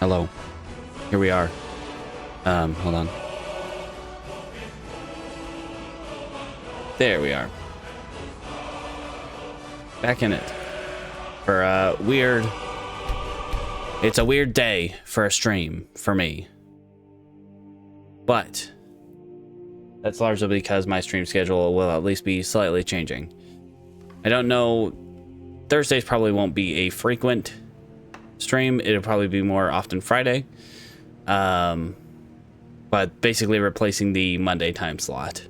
Hello. Here we are. Hold on. There we are. Back in it. For a weird... It's a weird day for a stream, for me. But... that's largely because my stream schedule will at least be slightly changing. I don't know... Thursdays probably won't be a frequent stream. It'll probably be more often Friday. But basically replacing the Monday time slot.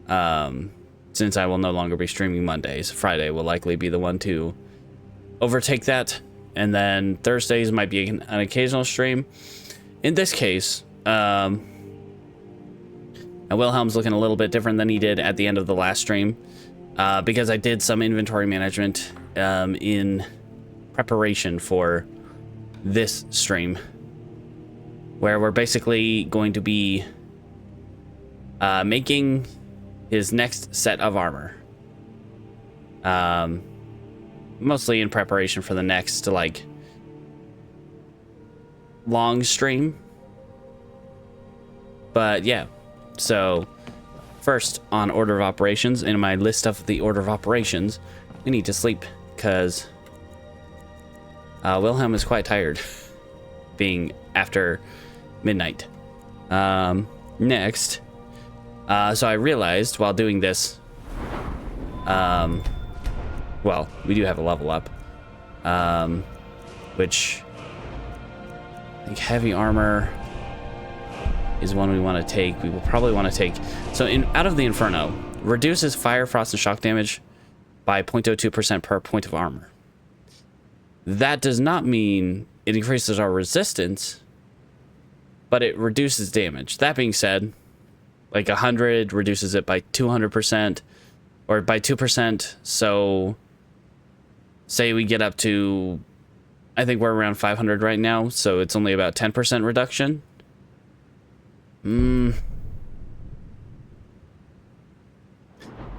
Since I will no longer be streaming Mondays, Friday will likely be the one to overtake that. And then Thursdays might be an occasional stream. In this case, and Wilhelm's looking a little bit different than he did at the end of the last stream. Because I did some inventory management in preparation for this stream, where we're basically going to be making his next set of armor. Mostly in preparation for the next, like, long stream. But yeah, so first on order of operations, in my list of the order of operations, we need to sleep because Wilhelm is quite tired being after midnight. Next, so I realized while doing this, well, we do have a level up, which I think heavy armor is one we want to take. We will probably want to take, so out of the Inferno, reduces fire, frost, and shock damage by 0.02% per point of armor. That does not mean it increases our resistance, but it reduces damage. That being said, like 100 reduces it by 200%, or by 2%. So say we get up to, I think we're around 500 right now, so it's only about 10% reduction.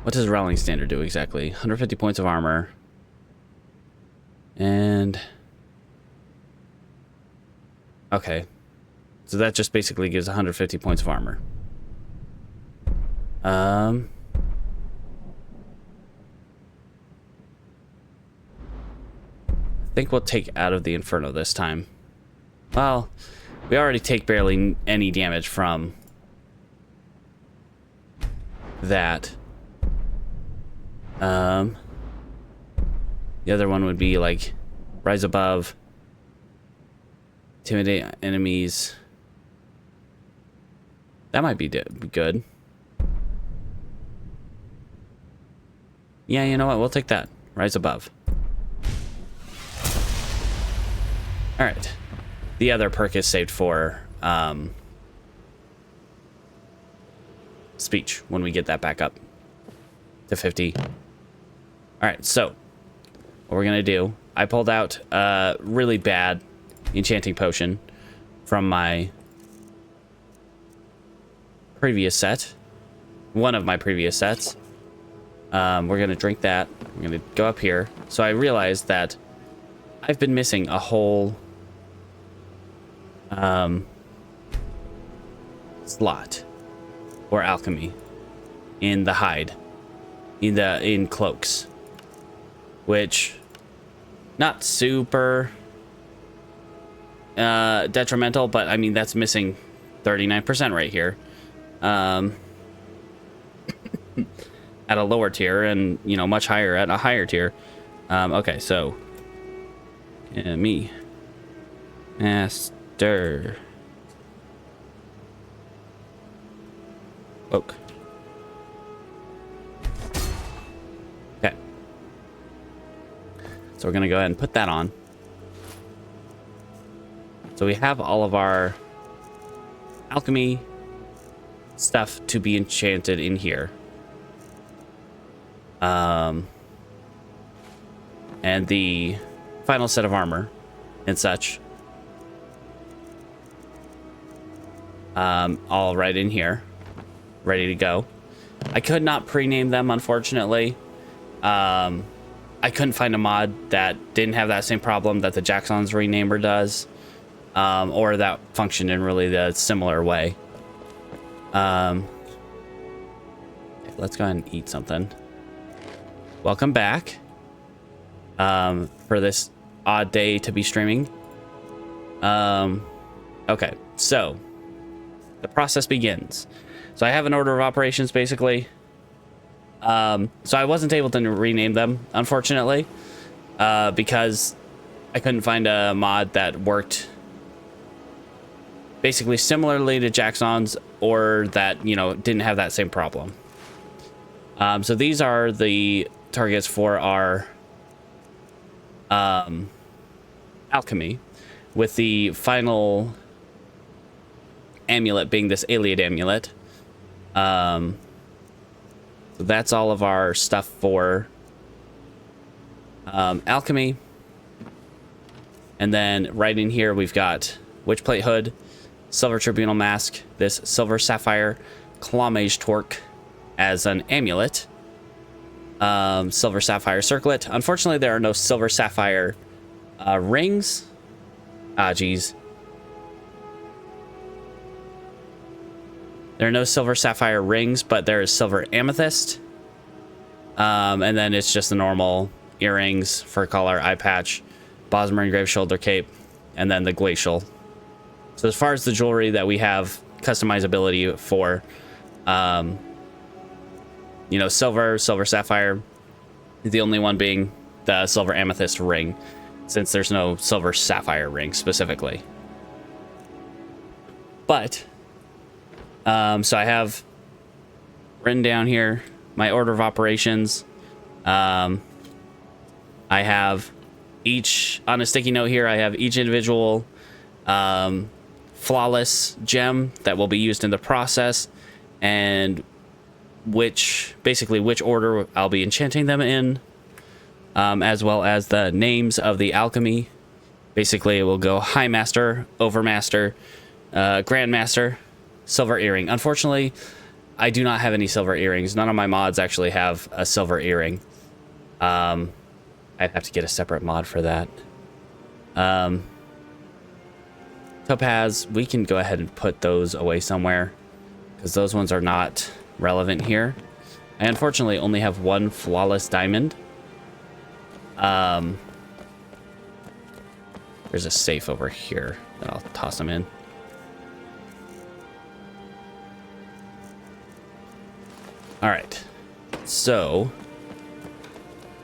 What does Rowling Standard do exactly? 150 points of armor. And... okay. So that just basically gives 150 points of armor. I think we'll take out of the Inferno this time. Well, we already take barely any damage from that. The other one would be like rise above, intimidate enemies. That might be good. Yeah, you know what? We'll take that. Rise above. All right. The other perk is saved for speech when we get that back up to 50. All right, so what we're gonna do, I pulled out a really bad enchanting potion from my previous set, one of my previous sets. We're gonna drink that. We're gonna go up here. So I realized that I've been missing a whole slot or alchemy in the hide, in cloaks, which not super detrimental, but I mean that's missing 39% right here at a lower tier, and you know much higher at a higher tier. Okay, so me master oak. Okay, so we're gonna go ahead and put that on. So we have all of our alchemy stuff to be enchanted in here. And the final set of armor and such, all right in here, ready to go. I could not pre-name them, unfortunately. I couldn't find a mod that didn't have that same problem that the Jackson's renamer does. or that functioned in really the similar way. Let's go ahead and eat something. Welcome back for this odd day to be streaming. Okay, so the process begins. So I have an order of operations, basically. So I wasn't able to rename them, unfortunately, because I couldn't find a mod that worked basically similarly to Jackson's, or that, you know, didn't have that same problem. So these are the targets for our alchemy, with the final amulet being this Aliad amulet. So that's all of our stuff for alchemy. And then right in here we've got Witchplate Hood, Silver Tribunal Mask, this Silver Sapphire Claw Mage Torque as an amulet, Silver Sapphire Circlet. Unfortunately, there are no Silver Sapphire rings. Ah, geez. There are no Silver Sapphire rings, but there is Silver Amethyst. And then it's just the normal earrings, fur collar, eye patch, Bosmer engraved shoulder cape, and then the glacial. So as far as the jewelry that we have customizability for, you know, silver sapphire, the only one being the silver amethyst ring, since there's no silver sapphire ring specifically. But so I have written down here my order of operations. I have each, on a sticky note here, I have each individual flawless gem that will be used in the process, and which order I'll be enchanting them in, as well as the names of the alchemy. Basically, it will go High Master, Overmaster, Grandmaster, Silver Earring. Unfortunately, I do not have any silver earrings. None of my mods actually have a silver earring. I'd have to get a separate mod for that. Topaz, we can go ahead and put those away somewhere, because those ones are not relevant here. I unfortunately only have one flawless diamond. There's a safe over here that I'll toss them in. All right, so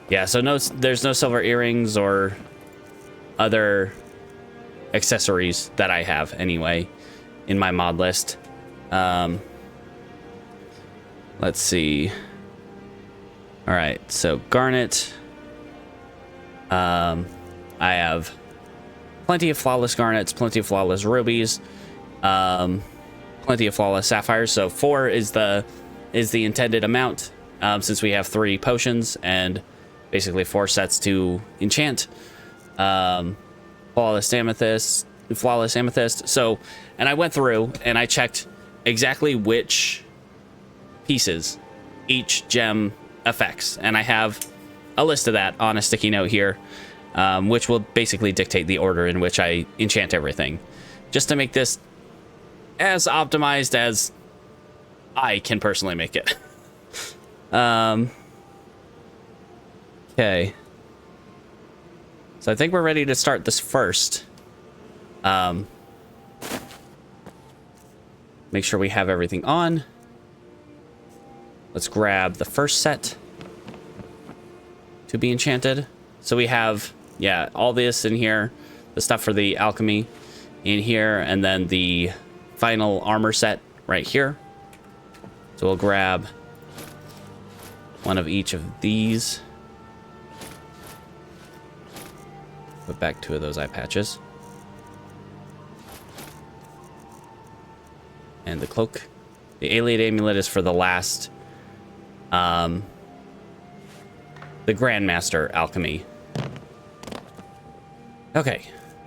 yeah, so there's no silver earrings or other accessories that I have anyway in my mod list. Let's see. All right, so garnet. I have plenty of flawless garnets, plenty of flawless rubies, plenty of flawless sapphires. So 4 is the intended amount, since we have 3 potions and basically 4 sets to enchant. Flawless amethyst. So, and I went through and I checked exactly which pieces each gem affects, and I have a list of that on a sticky note here, which will basically dictate the order in which I enchant everything, just to make this as optimized as I can personally make it. Okay. So I think we're ready to start this first. Make sure we have everything on. Let's grab the first set to be enchanted. So we have, yeah, all this in here, the stuff for the alchemy in here, and then the final armor set right here. So we'll grab one of each of these. Put back 2 of those eye patches. And the cloak. The Aliad amulet is for the last, the Grandmaster alchemy. Okay,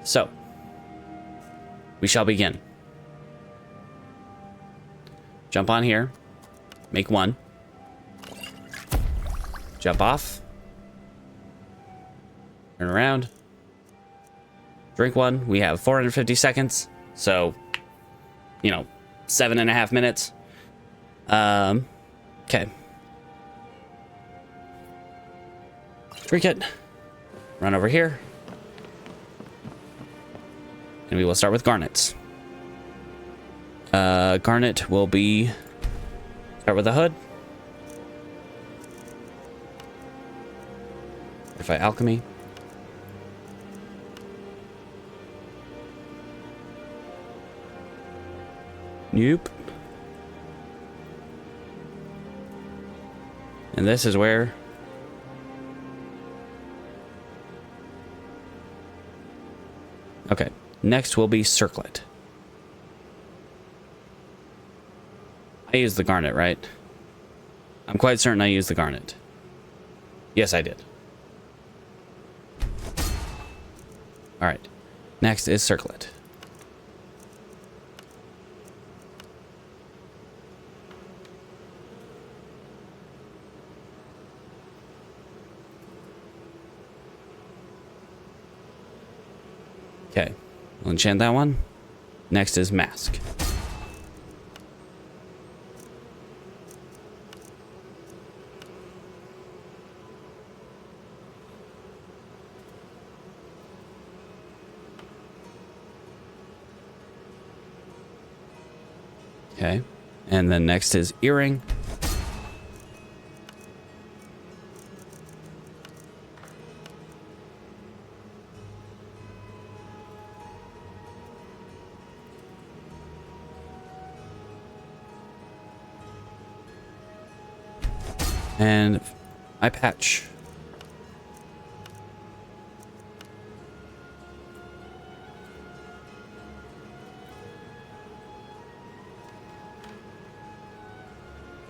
so we shall begin. Jump on here. Make 1. Jump off. Turn around. drink one. We have 450 seconds. So, you know, 7.5 minutes. Okay. Drink it. Run over here. And we will start with garnets. Garnet will be... Start with the hood. Fortify alchemy. Nope. And this is where... Okay. Next will be circlet. I used the garnet, right? I'm quite certain I used the garnet. Yes, I did. Alright. Next is circlet. Okay. We'll enchant that one. Next is mask. Okay. And then next is earring. And eye patch.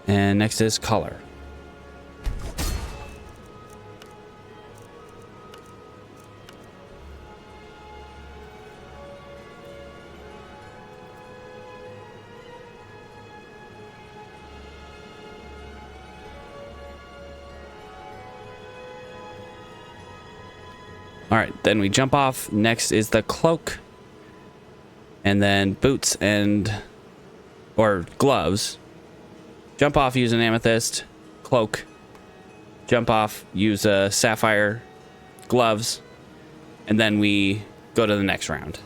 And next is collar. All right, then we jump off. Next is the cloak. And then boots or gloves. Jump off, use an amethyst. Cloak. Jump off, use a sapphire. Gloves. And then we go to the next round.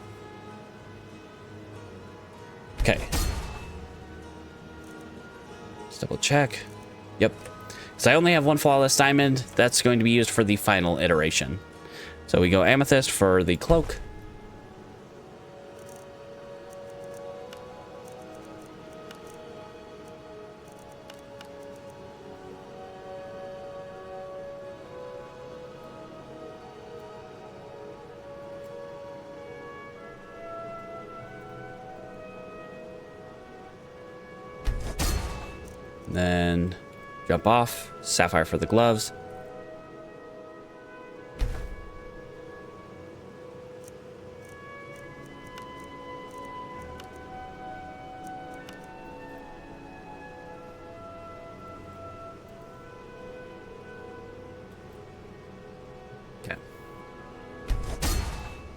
Okay. Let's double check. Yep. So I only have one flawless diamond. That's going to be used for the final iteration. So we go amethyst for the cloak. Then jump off, sapphire for the gloves. Okay.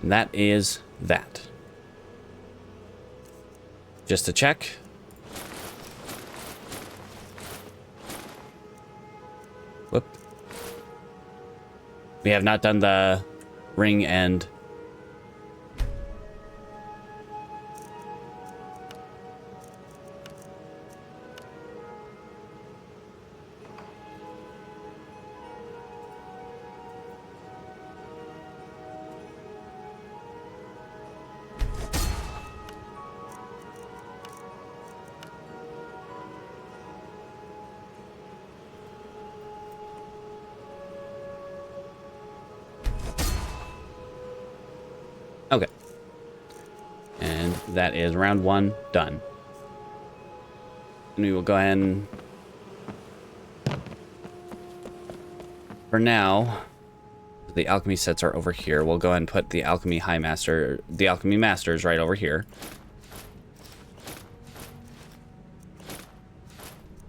And that is that. Just to check. Whoop. We have not done the ring and... Okay. And that is round one done. And we will go ahead and... For now, the alchemy sets are over here. We'll go ahead and put the alchemy the alchemy masters right over here.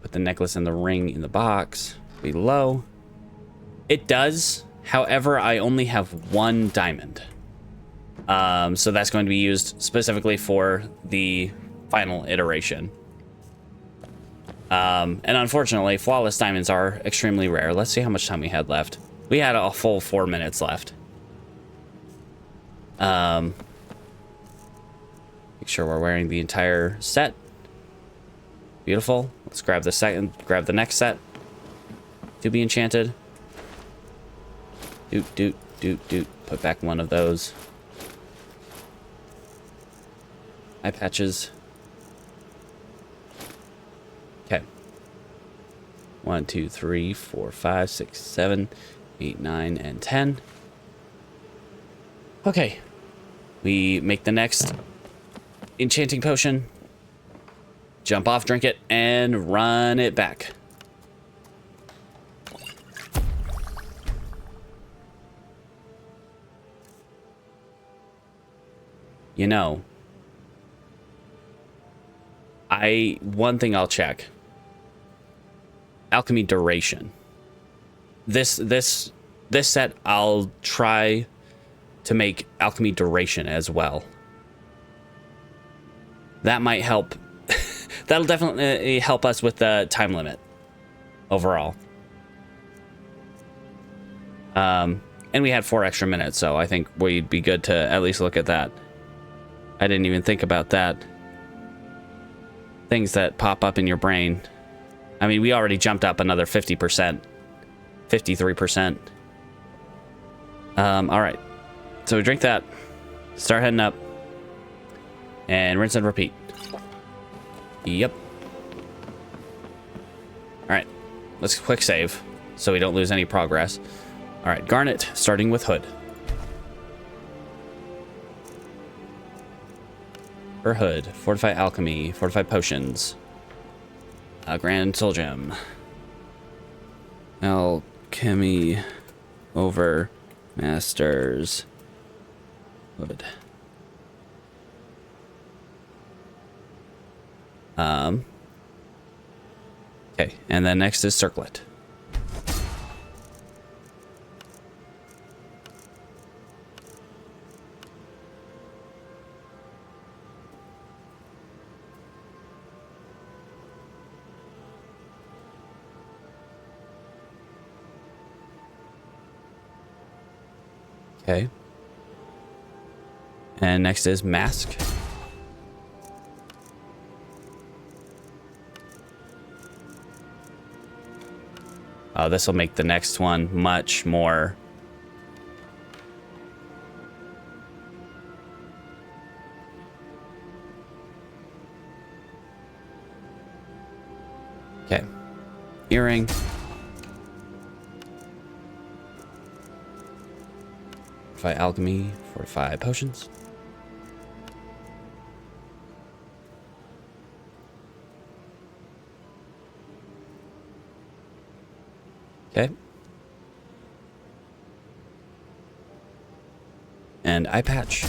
Put the necklace and the ring in the box below. It does. However, I only have one diamond. So that's going to be used specifically for the final iteration. And unfortunately, flawless diamonds are extremely rare. Let's see how much time we had left. We had a full 4 minutes left. Make sure we're wearing the entire set. Beautiful. Let's grab the next set to be enchanted. Doot, doot, doot, doot. Put back one of those. Eye patches. Okay. 1, 2, 3, 4, 5, 6, 7, 8, 9, and 10. Okay. We make the next enchanting potion. Jump off, drink it, and run it back. You know, one thing I'll check. Alchemy duration. This set I'll try to make alchemy duration as well. That might help. That'll definitely help us with the time limit overall. And we had 4 extra minutes, so I think we'd be good to at least look at that. I didn't even think about that. Things that pop up in your brain. I mean, we already jumped up another 50%. 53%. All right. So we drink that. Start heading up. And rinse and repeat. Yep. All right. Let's quick save so we don't lose any progress. All right. Garnet, starting with Hood. For Hood, Fortify Alchemy, Fortify Potions, Grand Soul Gem, Alchemy over Masters, Hood. Okay, and then next is Circlet. Okay. And next is Mask. This will make the next one much more. Okay. Earring. Fortify Alchemy, Fortify Potions. Okay. And Eye Patch.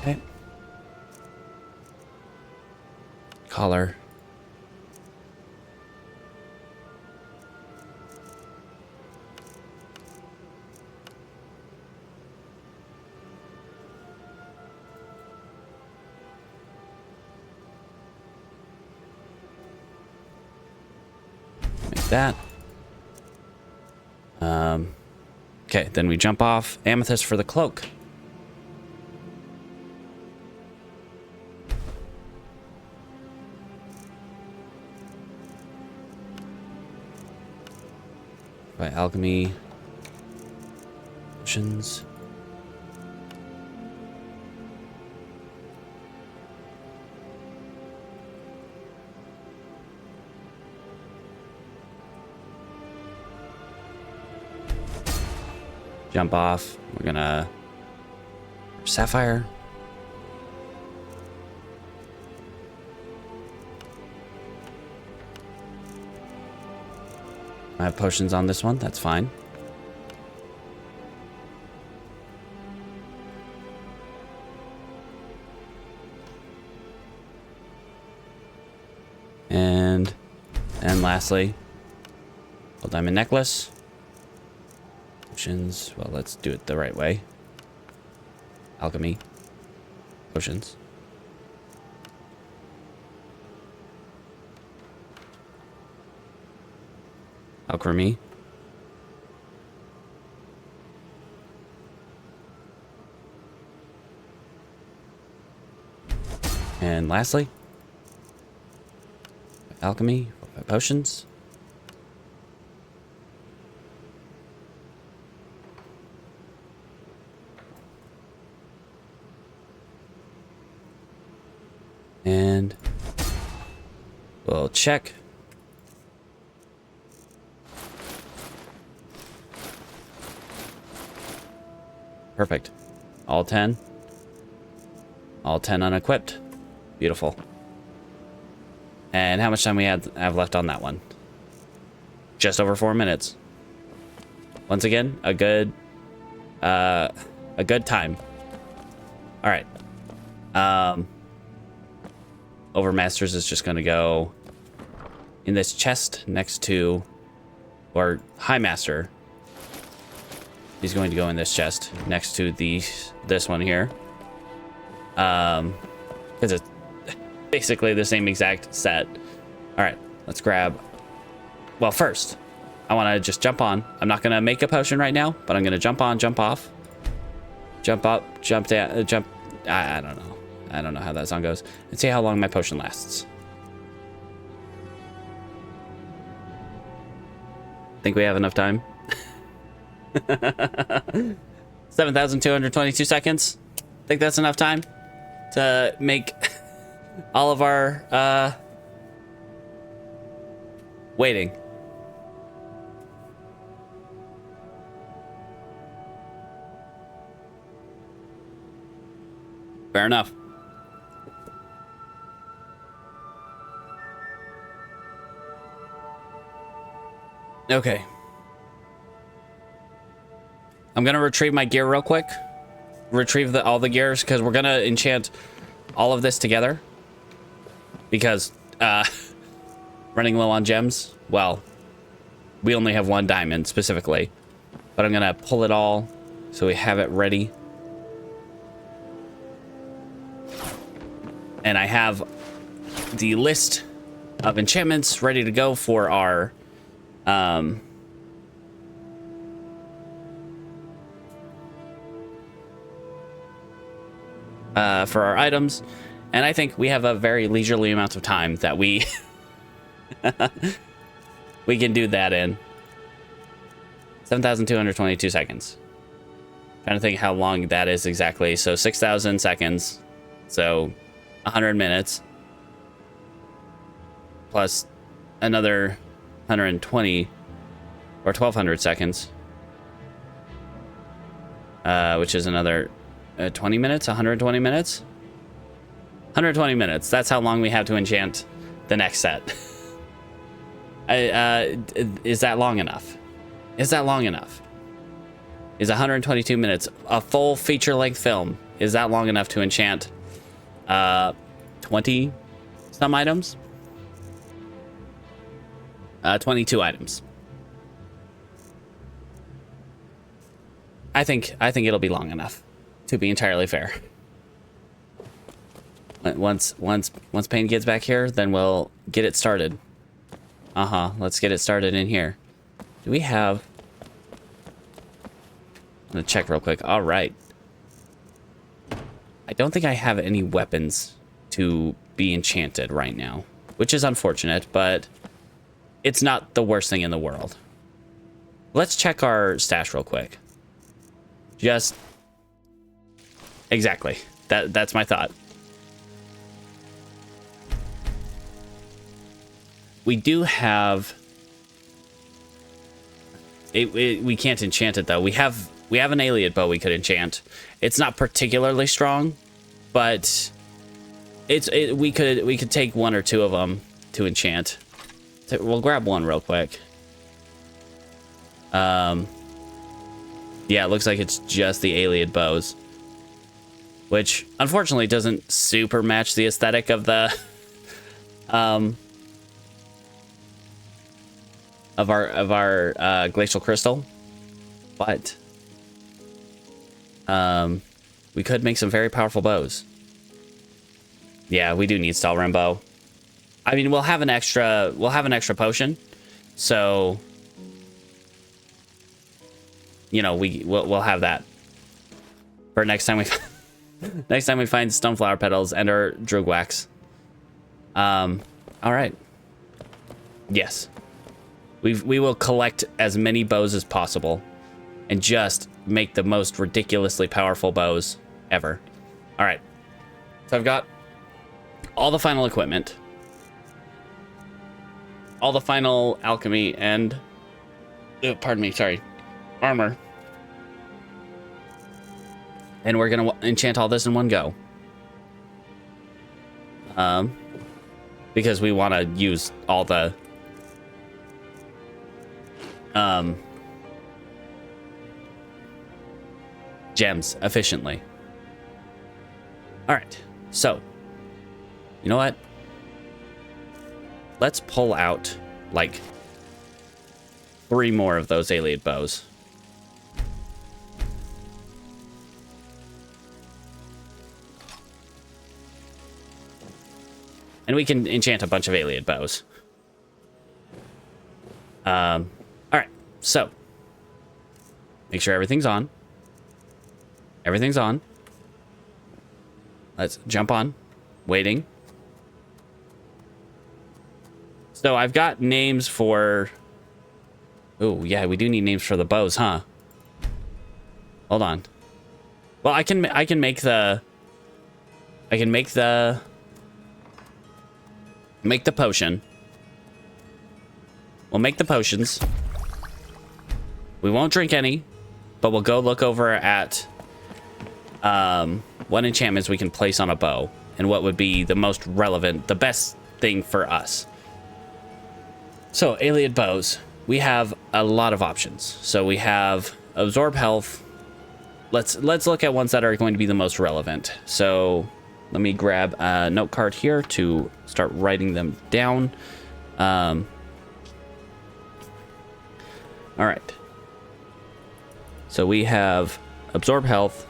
Okay. Collar. Make that. Okay, then we jump off. Amethyst for the cloak. By Alchemy. Potions. Jump off. We're gonna Sapphire. I have potions on this one, that's fine. And lastly, a diamond necklace. Potions. Well, let's do it the right way. Alchemy. Potions. Alchemy. And lastly, alchemy, potions. And we'll check. Perfect. All 10. All 10 unequipped. Beautiful. And how much time we have left on that one? Just over 4 minutes. Once again, a good time. All right. Overmasters is just going to go in this chest next to, or High Master. He's going to go in this chest next to this one here. Because it's basically the same exact set. All right, let's grab. Well, first, I want to just jump on. I'm not going to make a potion right now, but I'm going to jump on, jump off, jump up, jump down, jump. I don't know. I don't know how that song goes. And see how long my potion lasts. Think we have enough time? 7,222 seconds. Think that's enough time to make all of our waiting. Fair enough. Okay. I'm gonna retrieve my gear real quick. Retrieve all the gears, because we're gonna enchant all of this together. Because running low on gems, well, we only have 1 diamond specifically. But I'm gonna pull it all so we have it ready. And I have the list of enchantments ready to go for our items, and I think we have a very leisurely amount of time that we we can do that in. 7,222 seconds. Trying to think how long that is exactly. So 6,000 seconds. So 100 minutes. Plus another 120 or 1,200 seconds. Which is another 20 minutes, 120 minutes? 120 minutes. That's how long we have to enchant the next set. Is that long enough? Is that long enough? Is 122 minutes, a full feature-length film, is that long enough to enchant 20 some items? 22 items. I think it'll be long enough, to be entirely fair. Once Payne gets back here, then we'll get it started. Let's get it started in here. Do we have... I'm gonna check real quick. All right. I don't think I have any weapons to be enchanted right now, which is unfortunate, but it's not the worst thing in the world. Let's check our stash real quick. Just... Exactly. That's my thought. We do have... we can't enchant it, though. We have an Aliad bow we could enchant. It's not particularly strong, but we could take 1 or 2 of them to enchant. So we'll grab one real quick. Yeah, it looks like it's just the Aliad bows, which unfortunately doesn't super match the aesthetic of the of our glacial crystal, but we could make some very powerful bows. Yeah, we do need Stalrim bow. I mean, we'll have an extra potion, so you know we'll have that for next time we next time we find stoneflower petals and our droog wax. All right. Yes, we will collect as many bows as possible, and just make the most ridiculously powerful bows ever. All right. So I've got all the final equipment, all the final alchemy, and pardon me, sorry, armor. And we're gonna enchant all this in one go. Because we want to use all the gems efficiently. All right, so you know what? Let's pull out like 3 more of those alien bows. And we can enchant a bunch of alien bows. All right, so make sure everything's on. Everything's on. Let's jump on. Waiting. So I've got names for... Oh, yeah, we do need names for the bows, huh? Hold on. Well, I can make the potion. We'll make the potions. We won't drink any, but we'll go look over at what enchantments we can place on a bow and what would be the most relevant, the best thing for us. So, alien bows. We have a lot of options. So we have absorb health. Let's look at ones that are going to be the most relevant. So let me grab a note card here to start writing them down. All right. So we have absorb health.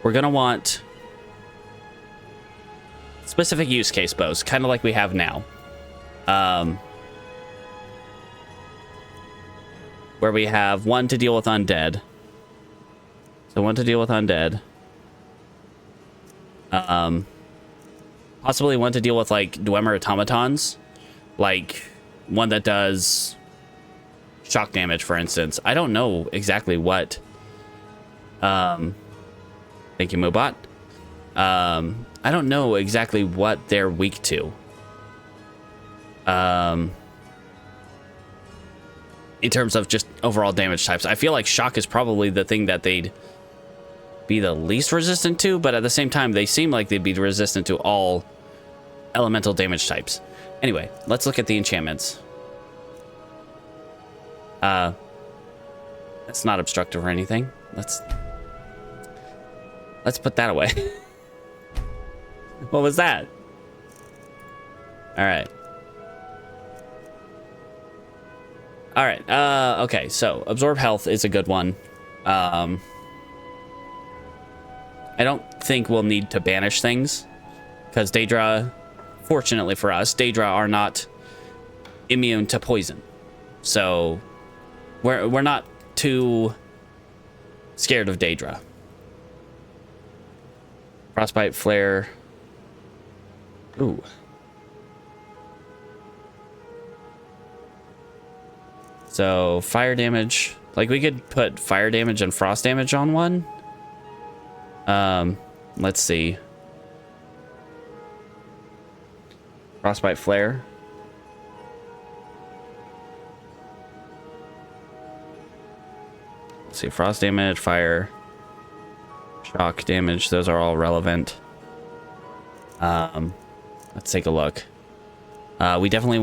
We're gonna want specific use case bows, kind of like we have now. Where we have 1 to deal with undead. So 1 to deal with undead. Possibly 1 to deal with like Dwemer automatons, like one that does shock damage, for instance. I don't know exactly what. Thank you, Mobot. I don't know exactly what they're weak to. In terms of just overall damage types, I feel like shock is probably the thing that they'd be the least resistant to, but at the same time, they seem like they'd be resistant to all elemental damage types. Anyway, let's look at the enchantments. That's not obstructive or anything. Let's put that away. What was that? All right. All right. Okay. So absorb health is a good one. I don't think we'll need to banish things because Daedra, fortunately for us, Daedra are not immune to poison. So we're not too scared of Daedra. Frostbite, flare. Ooh. So fire damage, like we could put fire damage and frost damage on one. Let's see. Frostbite flare. Let's see, frost damage, fire, shock damage. Those are all relevant. Let's take a look. We definitely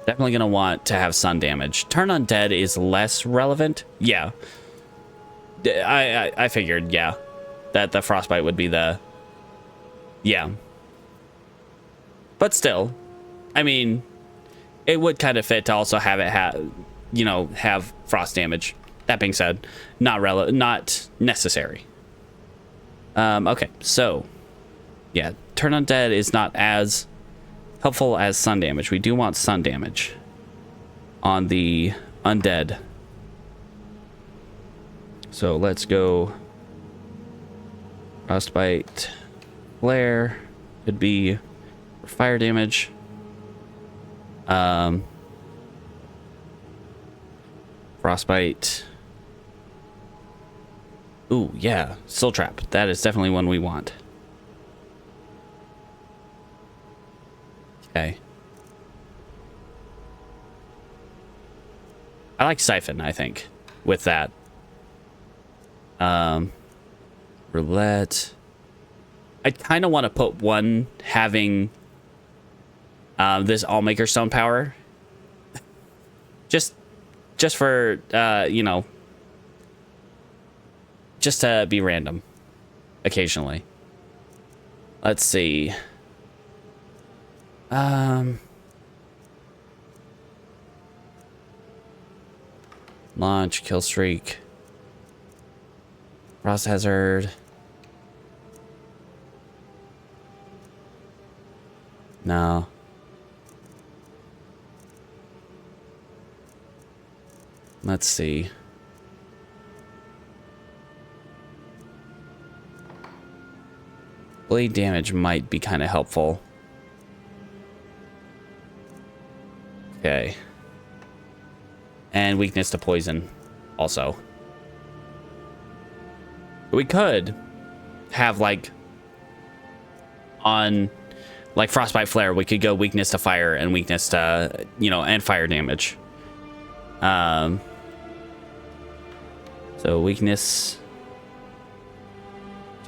gonna want to have sun damage. Turn undead is less relevant. Yeah. I figured, yeah, that the frostbite would be the, yeah. But still, I mean, it would kind of fit to also have it have frost damage. That being said, not necessary. Okay, so yeah, turn undead is not as helpful as sun damage. We do want sun damage on the undead. So let's go frostbite flare. Could be fire damage. Frostbite. Ooh, yeah, soul trap. That is definitely one we want. Okay. I like siphon, I think, with that. Roulette. I kind of want to put one having this Allmaker Stone power. just for, you know, just to be random occasionally. Let's see. Launch, kill streak. Frost hazard. No. Let's see. Blade damage might be kind of helpful. Okay. And weakness to poison also. We could have like on like frostbite flare, we could go weakness to fire and weakness to, you know, and fire damage. So weakness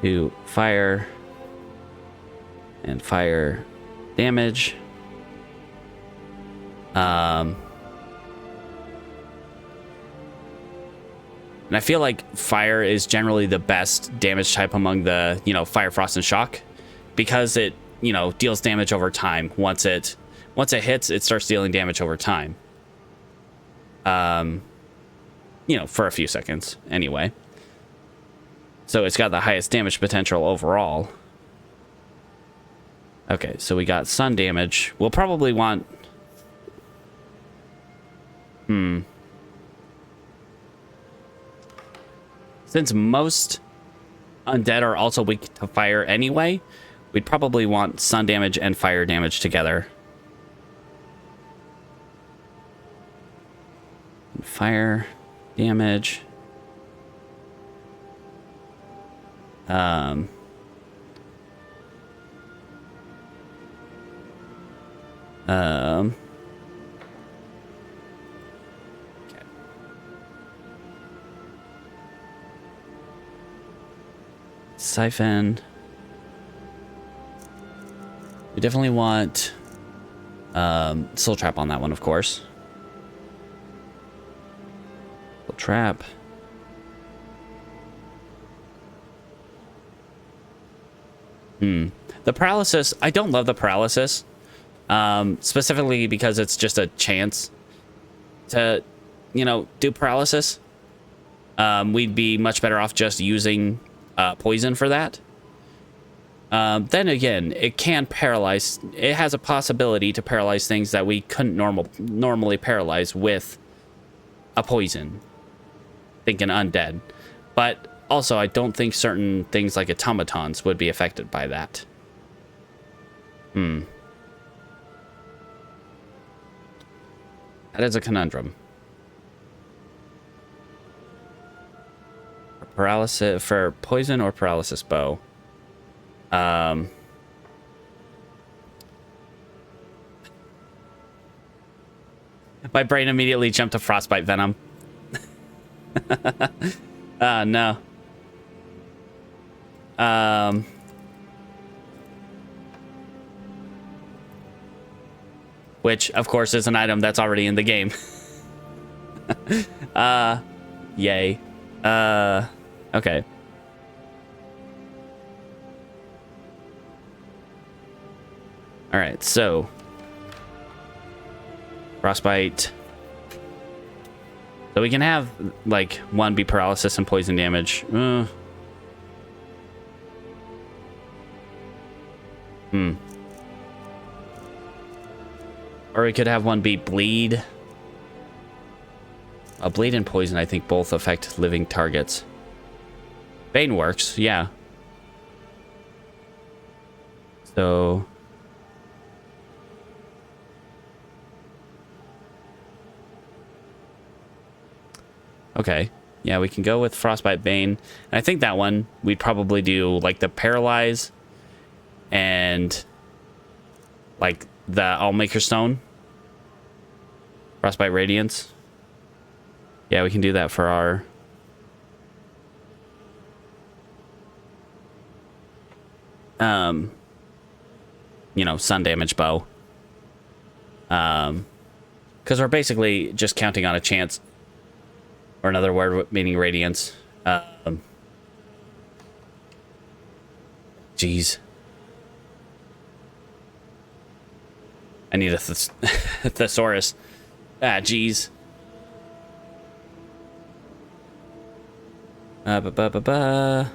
to fire and fire damage. And I feel like fire is generally the best damage type among the, you know, fire, frost, and shock, because it, you know, deals damage over time. Once it hits, it starts dealing damage over time. You know, for a few seconds anyway. So it's got the highest damage potential overall. Okay, so we got sun damage. We'll probably want... Since most undead are also weak to fire anyway, we'd probably want sun damage and fire damage together. Fire damage. Siphon. We definitely want soul trap on that one, of course. Soul trap. The paralysis, I don't love the paralysis. Specifically because it's just a chance to, you know, do paralysis. We'd be much better off just using poison for that. Then again, it can paralyze. It has a possibility to paralyze things that we couldn't normally paralyze with a poison. Thinking undead. But also, I don't think certain things like automatons would be affected by that. That is a conundrum. Paralysis for poison or paralysis bow. My brain immediately jumped to frostbite venom. No. Which, of course, is an item that's already in the game. Yay. Okay. Alright, so... Frostbite. So we can have, like, one be paralysis and poison damage. Or we could have one be bleed. A bleed and poison, I think, both affect living targets. Bane works, yeah. So... okay. Yeah, we can go with Frostbite Bane. And I think that one, we'd probably do, like, the Paralyze and, like, the Allmaker Stone. Frostbite Radiance. Yeah, we can do that for our... you know, sun damage bow. Because we're basically just counting on a chance. Or another word meaning radiance. Jeez. I need a thesaurus. Ah, jeez. Ba-ba-ba-ba.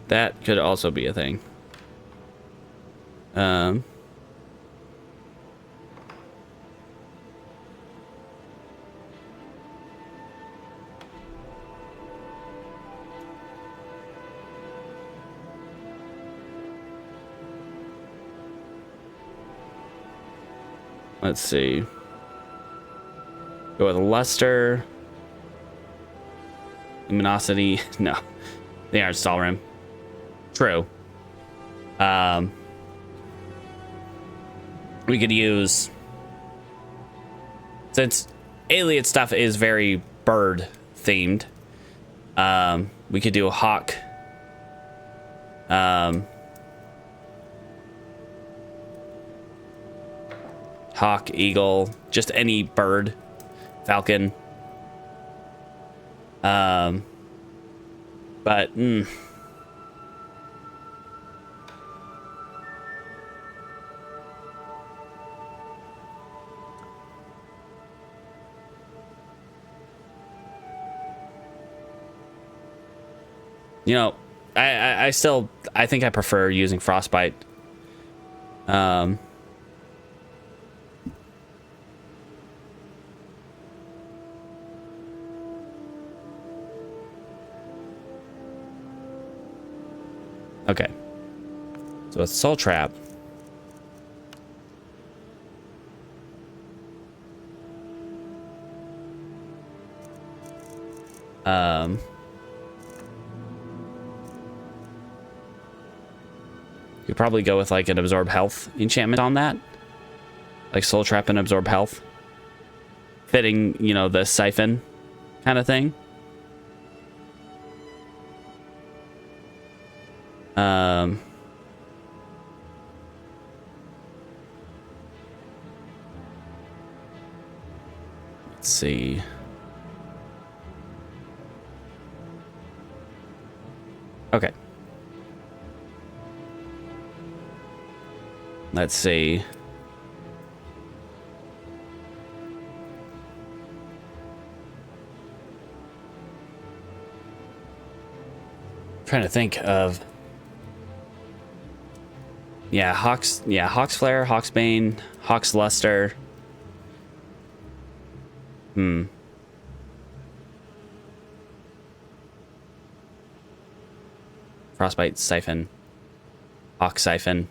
That could also be a thing. Let's see. Go with Luster. Luminosity. No. They aren't Stalrim. True. We could use... since alien stuff is very bird themed, we could do a hawk. Hawk, eagle, just any bird. Falcon. But, you know, I still, I think I prefer using Frostbite. Okay. So it's Soul Trap. You'd probably go with like an Absorb Health enchantment on that. Like Soul Trap and Absorb Health. Fitting, you know, the Siphon kind of thing. Let's see. Okay. Let's see. Trying to think of... yeah, Hawk's Flare, Hawk's Bane, Hawk's Luster. Frostbite Siphon. Hawk Siphon.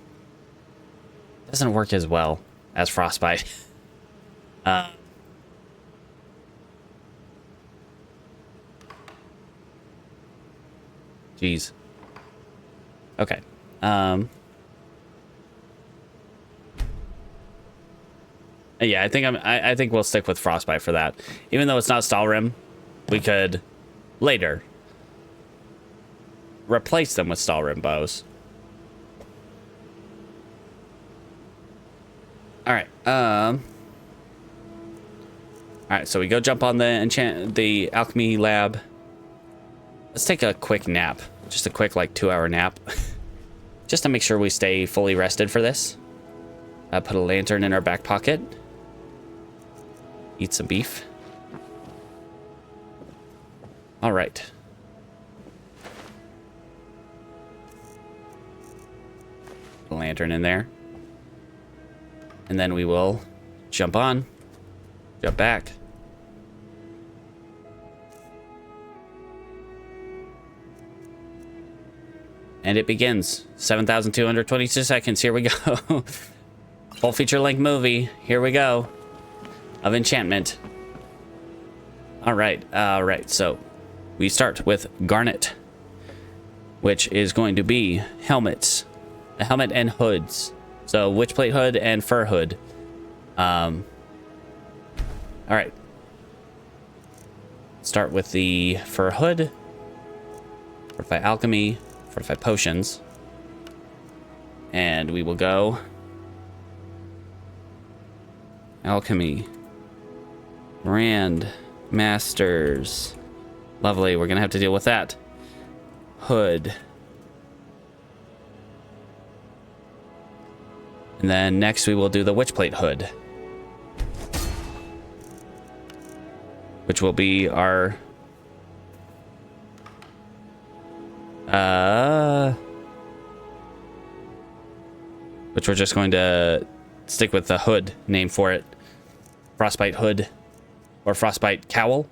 Doesn't work as well as Frostbite. Jeez. Okay. Yeah, I think we'll stick with Frostbite for that. Even though it's not Stalrim, we could later replace them with Stalrim bows. All right. right, so we go jump on the alchemy lab. Let's take a quick nap. Just a quick, like, 2-hour nap. Just to make sure we stay fully rested for this. Put a lantern in our back pocket. Eat some beef. All right. Put a lantern in there. And then we will jump on. Jump back. And it begins. 7,222 seconds. Here we go. Full feature-length movie. Here we go. Of enchantment. All right. So we start with garnet, which is going to be helmets. A helmet and hoods. So witch plate hood and fur hood. All right. Start with the fur hood. Fortify alchemy. Fortify potions. And we will go alchemy. Rand. Masters. Lovely. We're going to have to deal with that. Hood. And then next we will do the witchplate hood. Which will be our... which we're just going to stick with the hood name for it. Frostbite hood. Or frostbite cowl.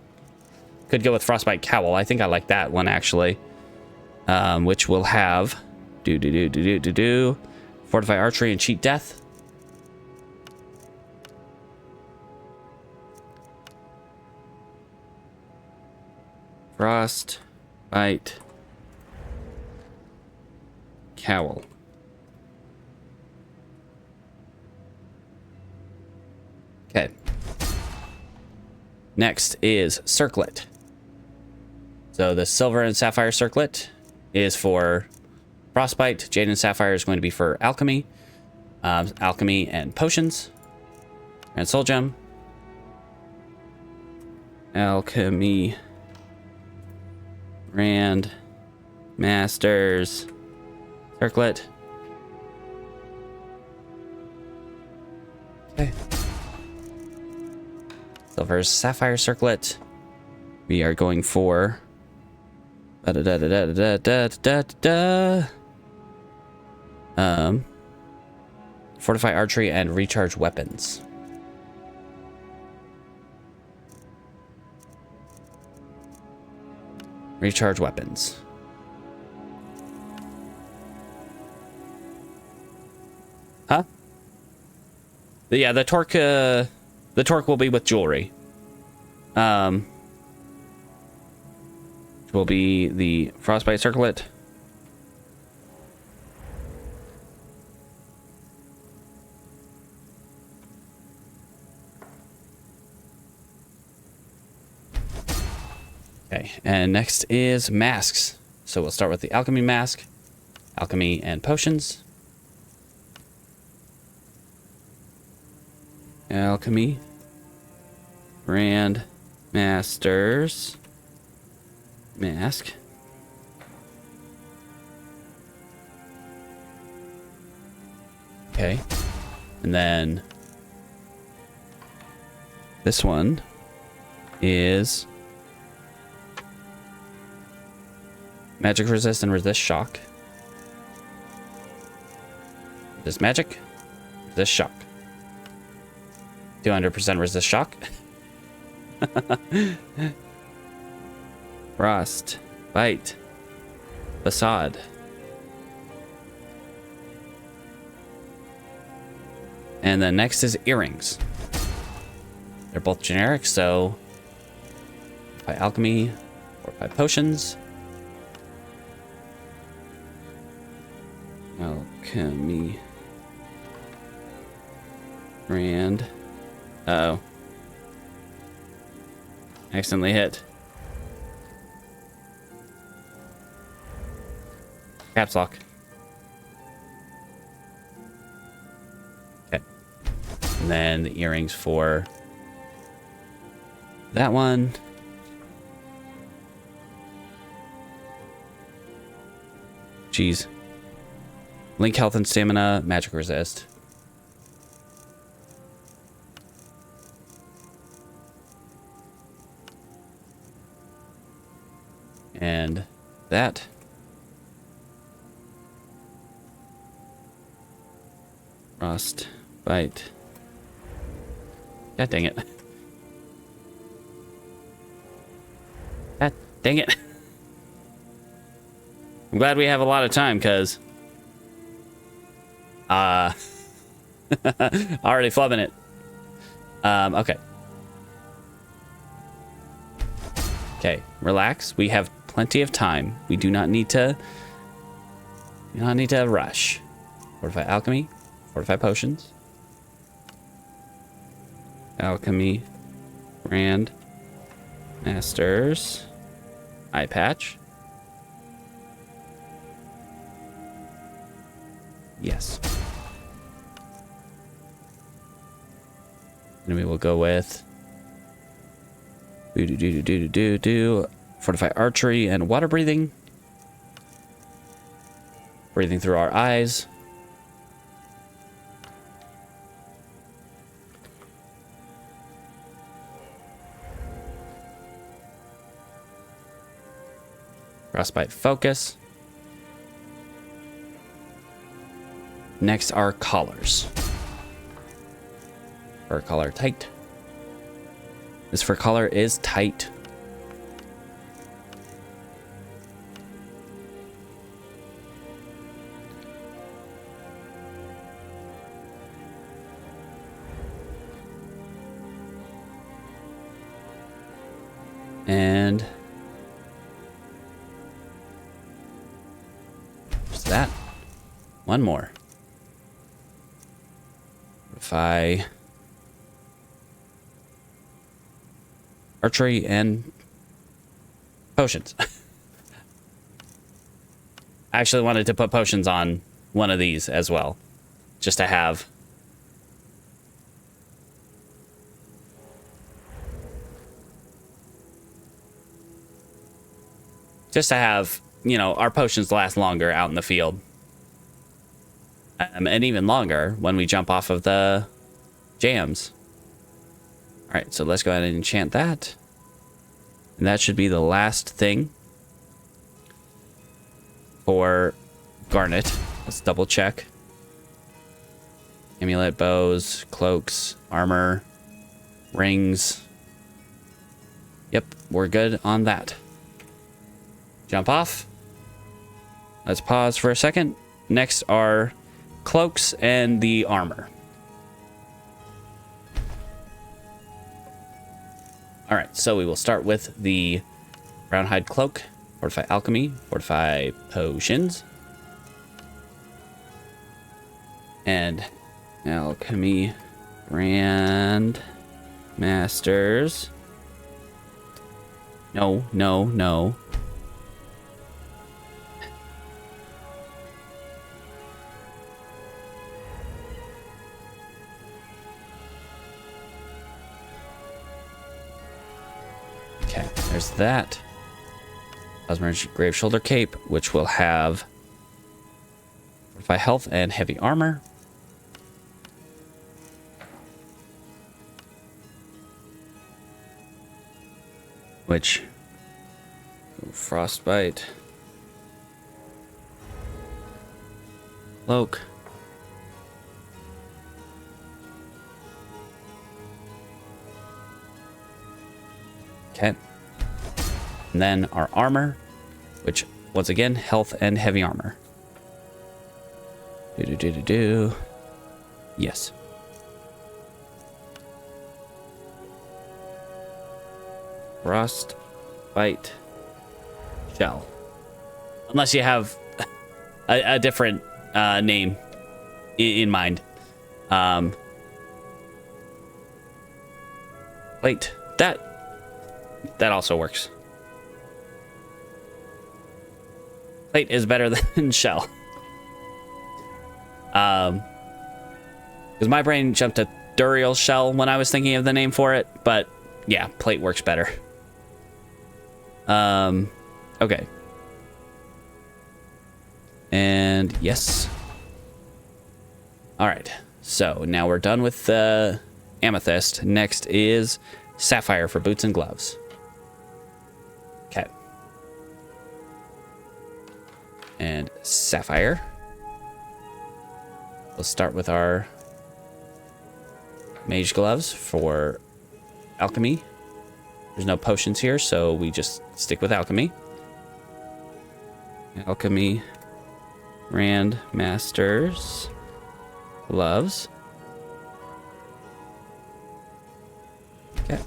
Could go with frostbite cowl. I think I like that one actually. Which will have fortify archery and cheat death. Frostbite cowl. Okay. Next is circlet. So the silver and sapphire circlet is for frostbite. Jade and sapphire is going to be for alchemy. Alchemy and potions. And soul gem. Alchemy. Rand. Masters. Circlet. Okay. Silver sapphire circlet. We are going for fortify archery and recharge weapons. Recharge weapons. Huh? Yeah, the torque will be with jewelry. Which will be the frostbite circlet. Okay, and next is masks. So we'll start with the alchemy mask, alchemy and potions. Alchemy, Rand, Masters, mask. Okay, and then this one is magic resist and resist shock. Resist magic, resist shock. 200% resist shock. Frost, bite, facade. And then next is earrings. They're both generic, so by alchemy or by potions. Alchemy. Rand. Uh-oh. Accidentally hit. Caps lock. Okay. And then the earrings for That one. Jeez. Link health and stamina, magic resist. And that. Frost bite. God dang it. God dang it. I'm glad we have a lot of time, because already flubbing it. Okay. Okay, relax. We have plenty of time. We do not need to rush. Fortify alchemy, fortify potions. Alchemy, Grand Masters, eye patch. Yes. And we will go with fortify archery and water breathing. Breathing through our eyes. Frostbite focus. Next are collars. Fur collar tight. This fur collar is tight. And just that. One more. Fortify archery and potions. I actually wanted to put potions on one of these as well, just to have. Just to have, you know, our potions last longer out in the field. And even longer when we jump off of the jams. All right, so let's go ahead and enchant that. And that should be the last thing for Garnet. Let's double check. Amulet, bows, cloaks, armor, rings. Yep, we're good on that. Jump off. Let's pause for a second. Next are cloaks and the armor. All right, so we will start with the brownhide cloak. Fortify alchemy, fortify potions, and alchemy Grand Masters. No, no, no. Okay, there's that. Osmer's Grave Shoulder Cape, which will have fortify health and heavy armor. Which frostbite. Cloak. Okay. And then our armor, which once again, health and heavy armor. Yes. Frostbite shell. Unless you have a different name in mind. Wait, that also works. Plate is better than shell. Because my brain jumped to Duriel shell when I was thinking of the name for it, but Yeah, plate works better. Okay. And yes. All right. So now we're done with the amethyst. Next is sapphire for boots and gloves. Okay. And sapphire. We'll start with our mage gloves for alchemy. There's no potions here, so we just stick with alchemy. Alchemy, Rand Masters, gloves. Okay.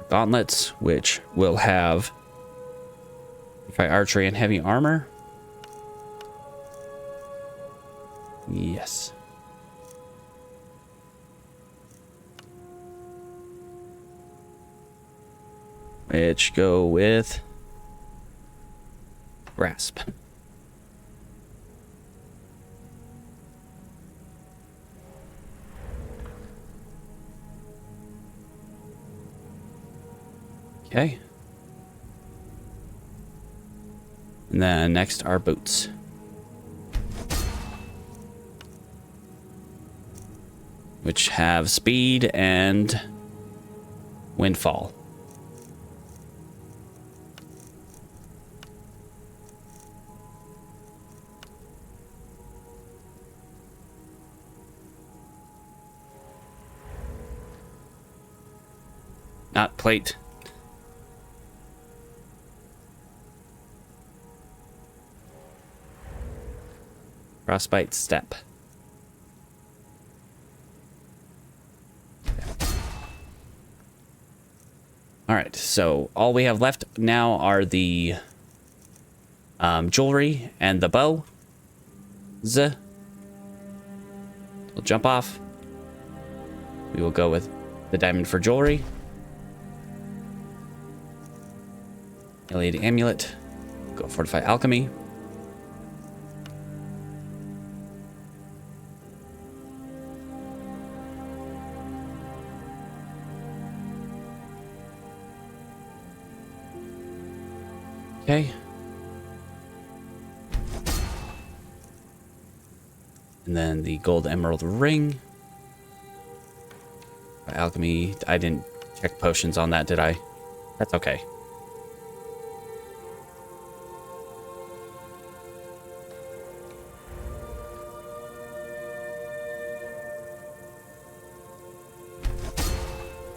Gauntlets, which will have by archery and heavy armor. Yes. Which go with grasp. Okay. And then next are boots. Which have speed and windfall. Not plate. Frostbite step. All right, so all we have left now are the jewelry and the bow. We'll jump off. We will go with the diamond for jewelry. Iliad amulet. Go fortify alchemy. Okay. And then the gold emerald ring. Alchemy. I didn't check potions on that, did I? That's okay.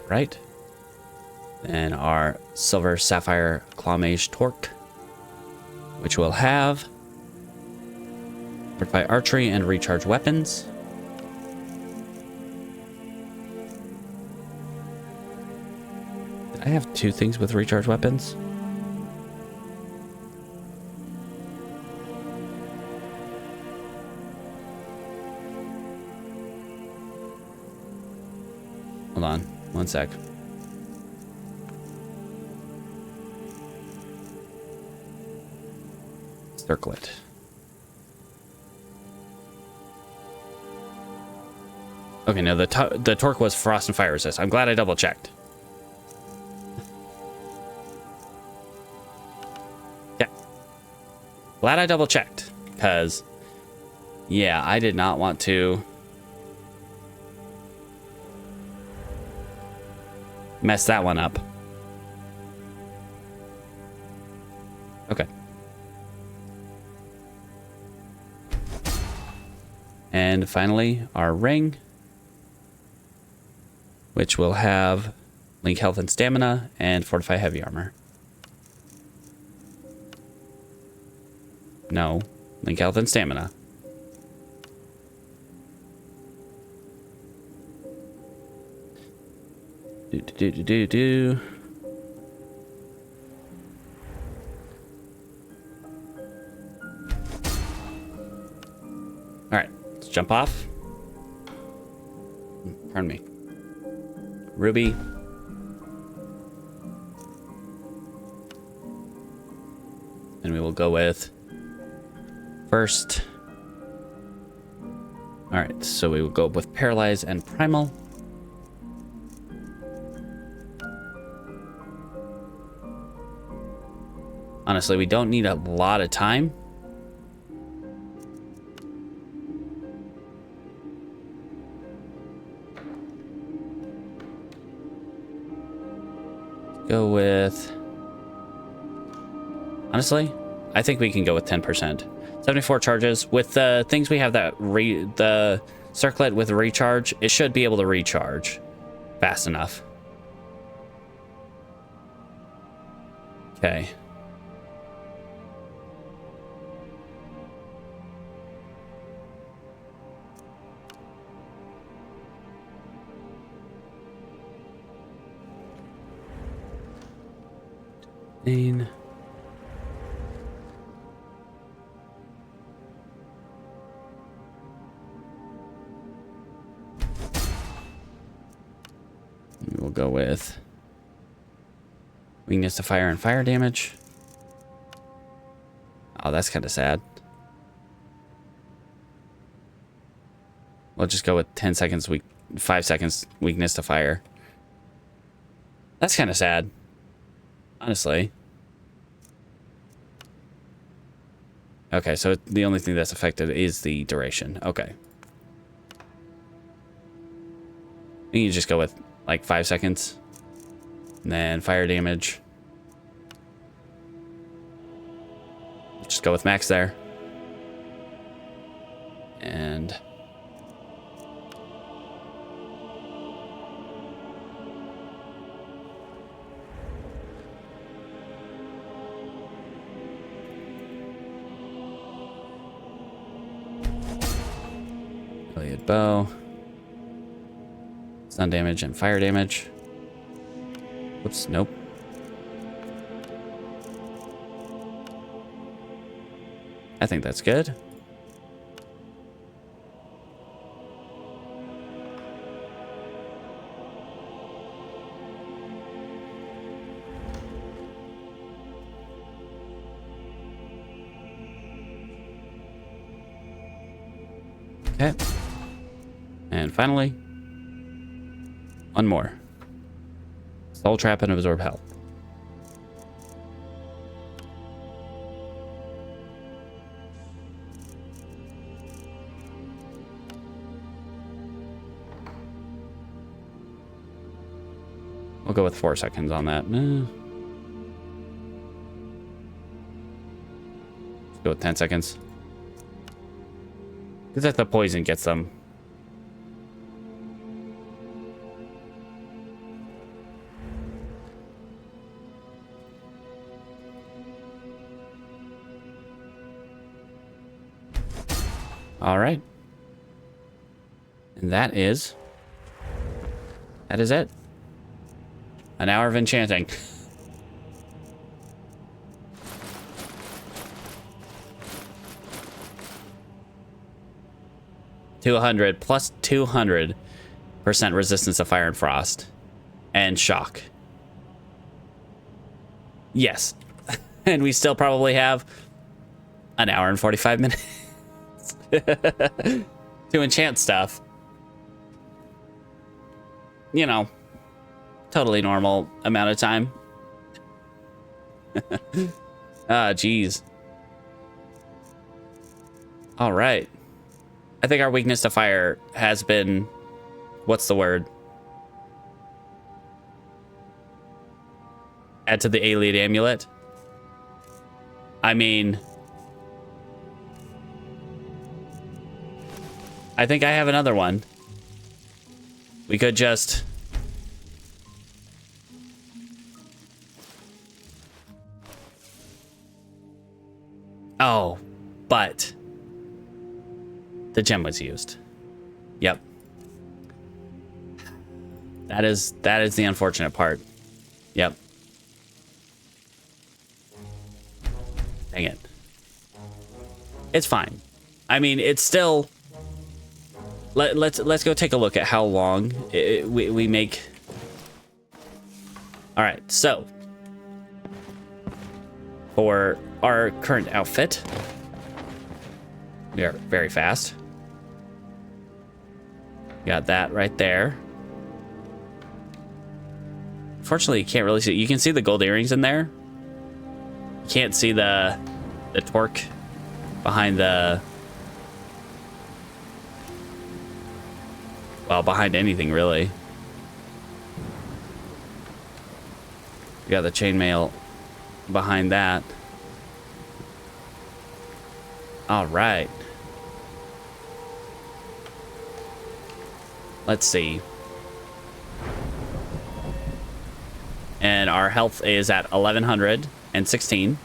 Right. And our silver sapphire clawmage torque, which will have fortify archery and recharge weapons. Did I have two things with recharge weapons? Hold on, one sec. Circle it. Okay, no, the torque was frost and fire resist. I'm glad I double checked. Yeah. Glad I double checked, because, yeah, I did not want to mess that one up. Okay. And finally, our ring, which will have link health and stamina and fortify heavy armor. No, link health and stamina. Do. All right, let's jump off. Pardon me. Ruby. And we will go with first. All right, so we will go with paralyze and primal. Honestly, we don't need a lot of time. Go with... Honestly, I think we can go with 10%. 74 charges. With the things we have that the circlet with recharge, it should be able to recharge fast enough. Okay. We'll go with weakness to fire and fire damage. Oh, that's kind of sad. We'll just go with 10 seconds 5 seconds weakness to fire. That's kind of sad, honestly. Okay, so the only thing that's affected is the duration. Okay. You can just go with like 5 seconds. And then fire damage. Just go with max there. And... Iliad bow. Stun damage and fire damage. Whoops, nope. I think that's good. Okay. And finally, one more. Soul trap and absorb health. We'll go with 4 seconds on that. Let's go with 10 seconds. Because if the poison gets them. All right. And that is it. An hour of enchanting. $200 plus 200% resistance to fire and frost and shock. Yes. And we still probably have an hour and 45 minutes to enchant stuff. You know, totally normal amount of time. Ah, geez. All right. I think our weakness to fire has been, what's the word? Add to the Iliad amulet. I mean, I think I have another one. We could just... Oh, but the gem was used. Yep. That is the unfortunate part. Yep. Dang it. It's fine. I mean, it's still... Let's go take a look at how long we make. All right, so for our current outfit, we are very fast. Got that right there. Unfortunately, you can't really see. You can see the gold earrings in there. You can't see the torque behind the... Well, behind anything, really. You got the chainmail behind that. All right. Let's see. And our health is at 1116.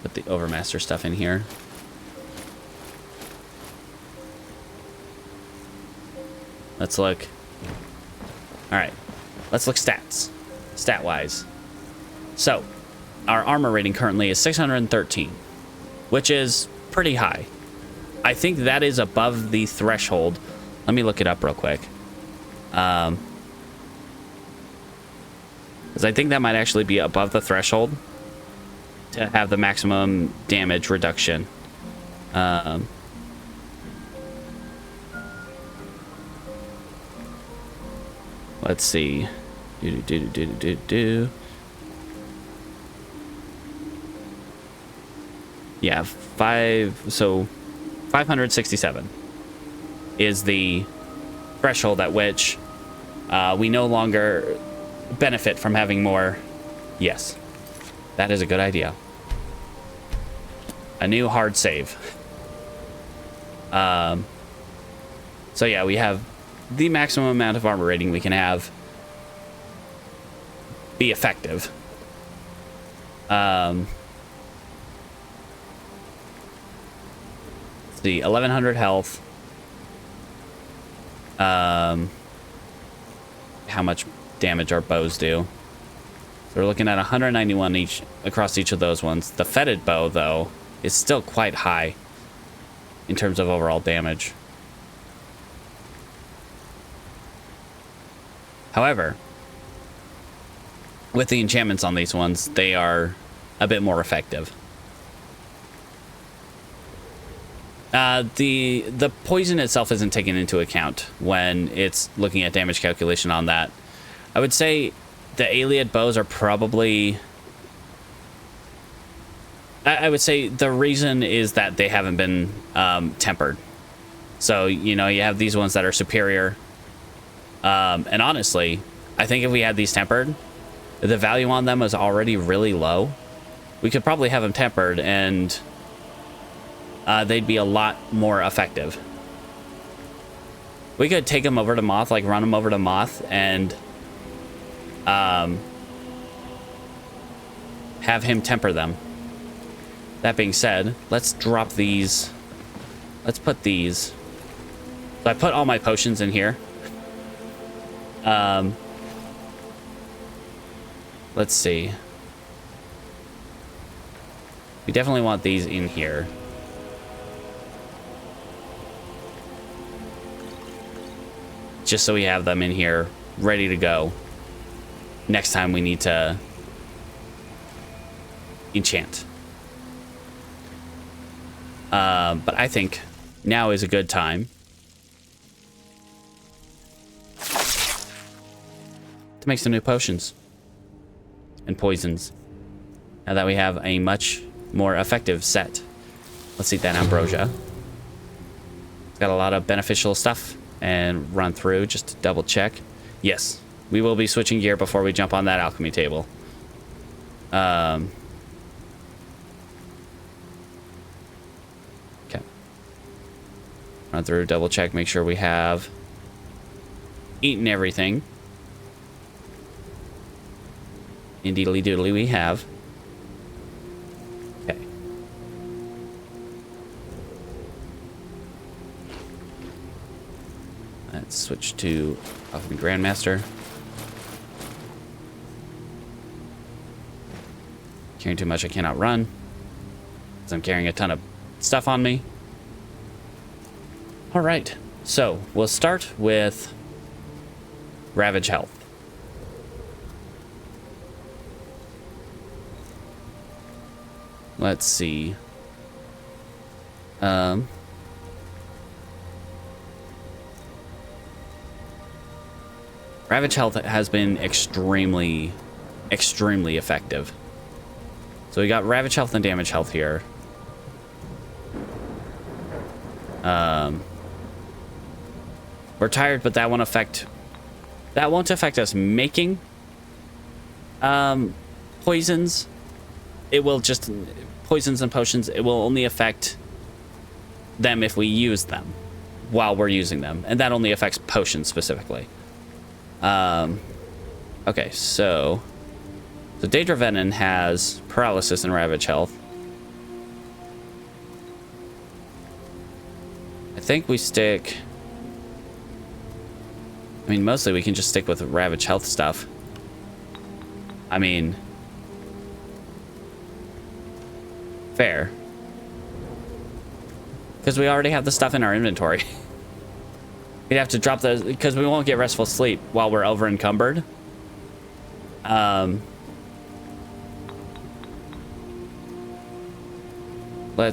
Put the Overmaster stuff in here. Let's look. All right. Let's look stats. Stat-wise. So, our armor rating currently is 613, which is pretty high. I think that is above the threshold. Let me look it up real quick. Because I think that might actually be above the threshold to have the maximum damage reduction. Let's see. Yeah, 567 is the threshold at which we no longer benefit from having more. Yes, that is a good idea. A new hard save. So yeah, we have the maximum amount of armor rating we can have be effective. Let's see, 1100 health. How much damage our bows do? So we're looking at 191 each across each of those ones. The fetid bow, though, is still quite high in terms of overall damage. However, with the enchantments on these ones, they are a bit more effective. The poison itself isn't taken into account when it's looking at damage calculation on that. I would say the Ayleid bows are probably... I would say the reason is that they haven't been tempered. So, you know, you have these ones that are superior. And honestly, I think if we had these tempered, the value on them is already really low. We could probably have them tempered and they'd be a lot more effective. We could take them over to Moth, like run them over to Moth and have him temper them. That being said, let's drop these. Let's put these. So I put all my potions in here. Let's see. We definitely want these in here. Just so we have them in here ready to go next time we need to enchant. But I think now is a good time to make some new potions and poisons. Now that we have a much more effective set. Let's eat that ambrosia. It's got a lot of beneficial stuff and run through just to double check. Yes, we will be switching gear before we jump on that alchemy table. Okay. Run through, double check, make sure we have eaten everything. Indeedly doodly, we have. Okay. Let's switch to Alchemy Grandmaster. Carrying too much, I cannot run, because I'm carrying a ton of stuff on me. All right, so we'll start with Ravage Health. Let's see. Ravage Health has been extremely effective. So we got Ravage Health and Damage Health here. We're tired, but that won't affect us making poisons. It will just poisons and potions. It will only affect them if we use them while we're using them, and that only affects potions specifically. Okay, so Daedra Venom has paralysis and Ravage Health. I think we stick. I mean, mostly we can just stick with Ravage Health stuff. I mean, fair. Because we already have the stuff in our inventory. We'd have to drop those, because we won't get restful sleep while we're over encumbered. Let's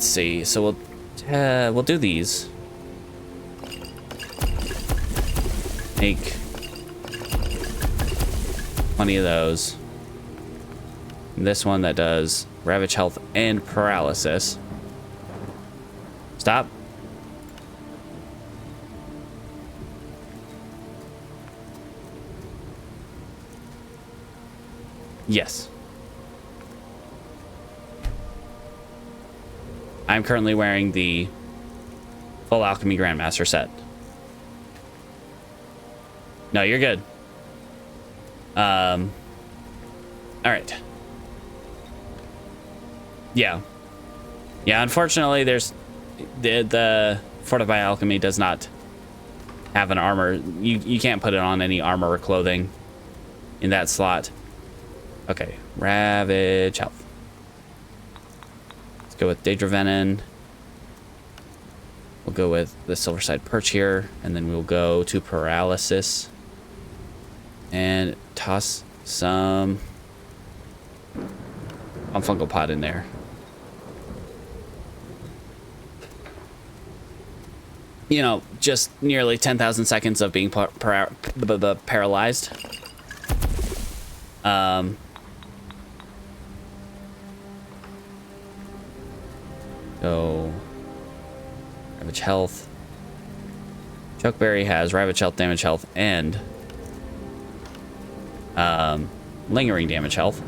see. So we'll do these. Make plenty of those. This one that does Ravage Health and Paralysis. Stop. Yes. I'm currently wearing the Full Alchemy Grandmaster set. No, you're good. All right. Yeah. Yeah, unfortunately, there's the Fortified Alchemy does not have an armor. You can't put it on any armor or clothing in that slot. Okay, Ravage Health. Let's go with Daedra Venom. We'll go with the Silverside Perch here, and then we'll go to Paralysis. And toss some Fungal Pot in there. You know, just nearly 10,000 seconds of being paralyzed. So, Ravage Health. Chokeberry has Ravage Health, Damage Health, and Lingering Damage Health.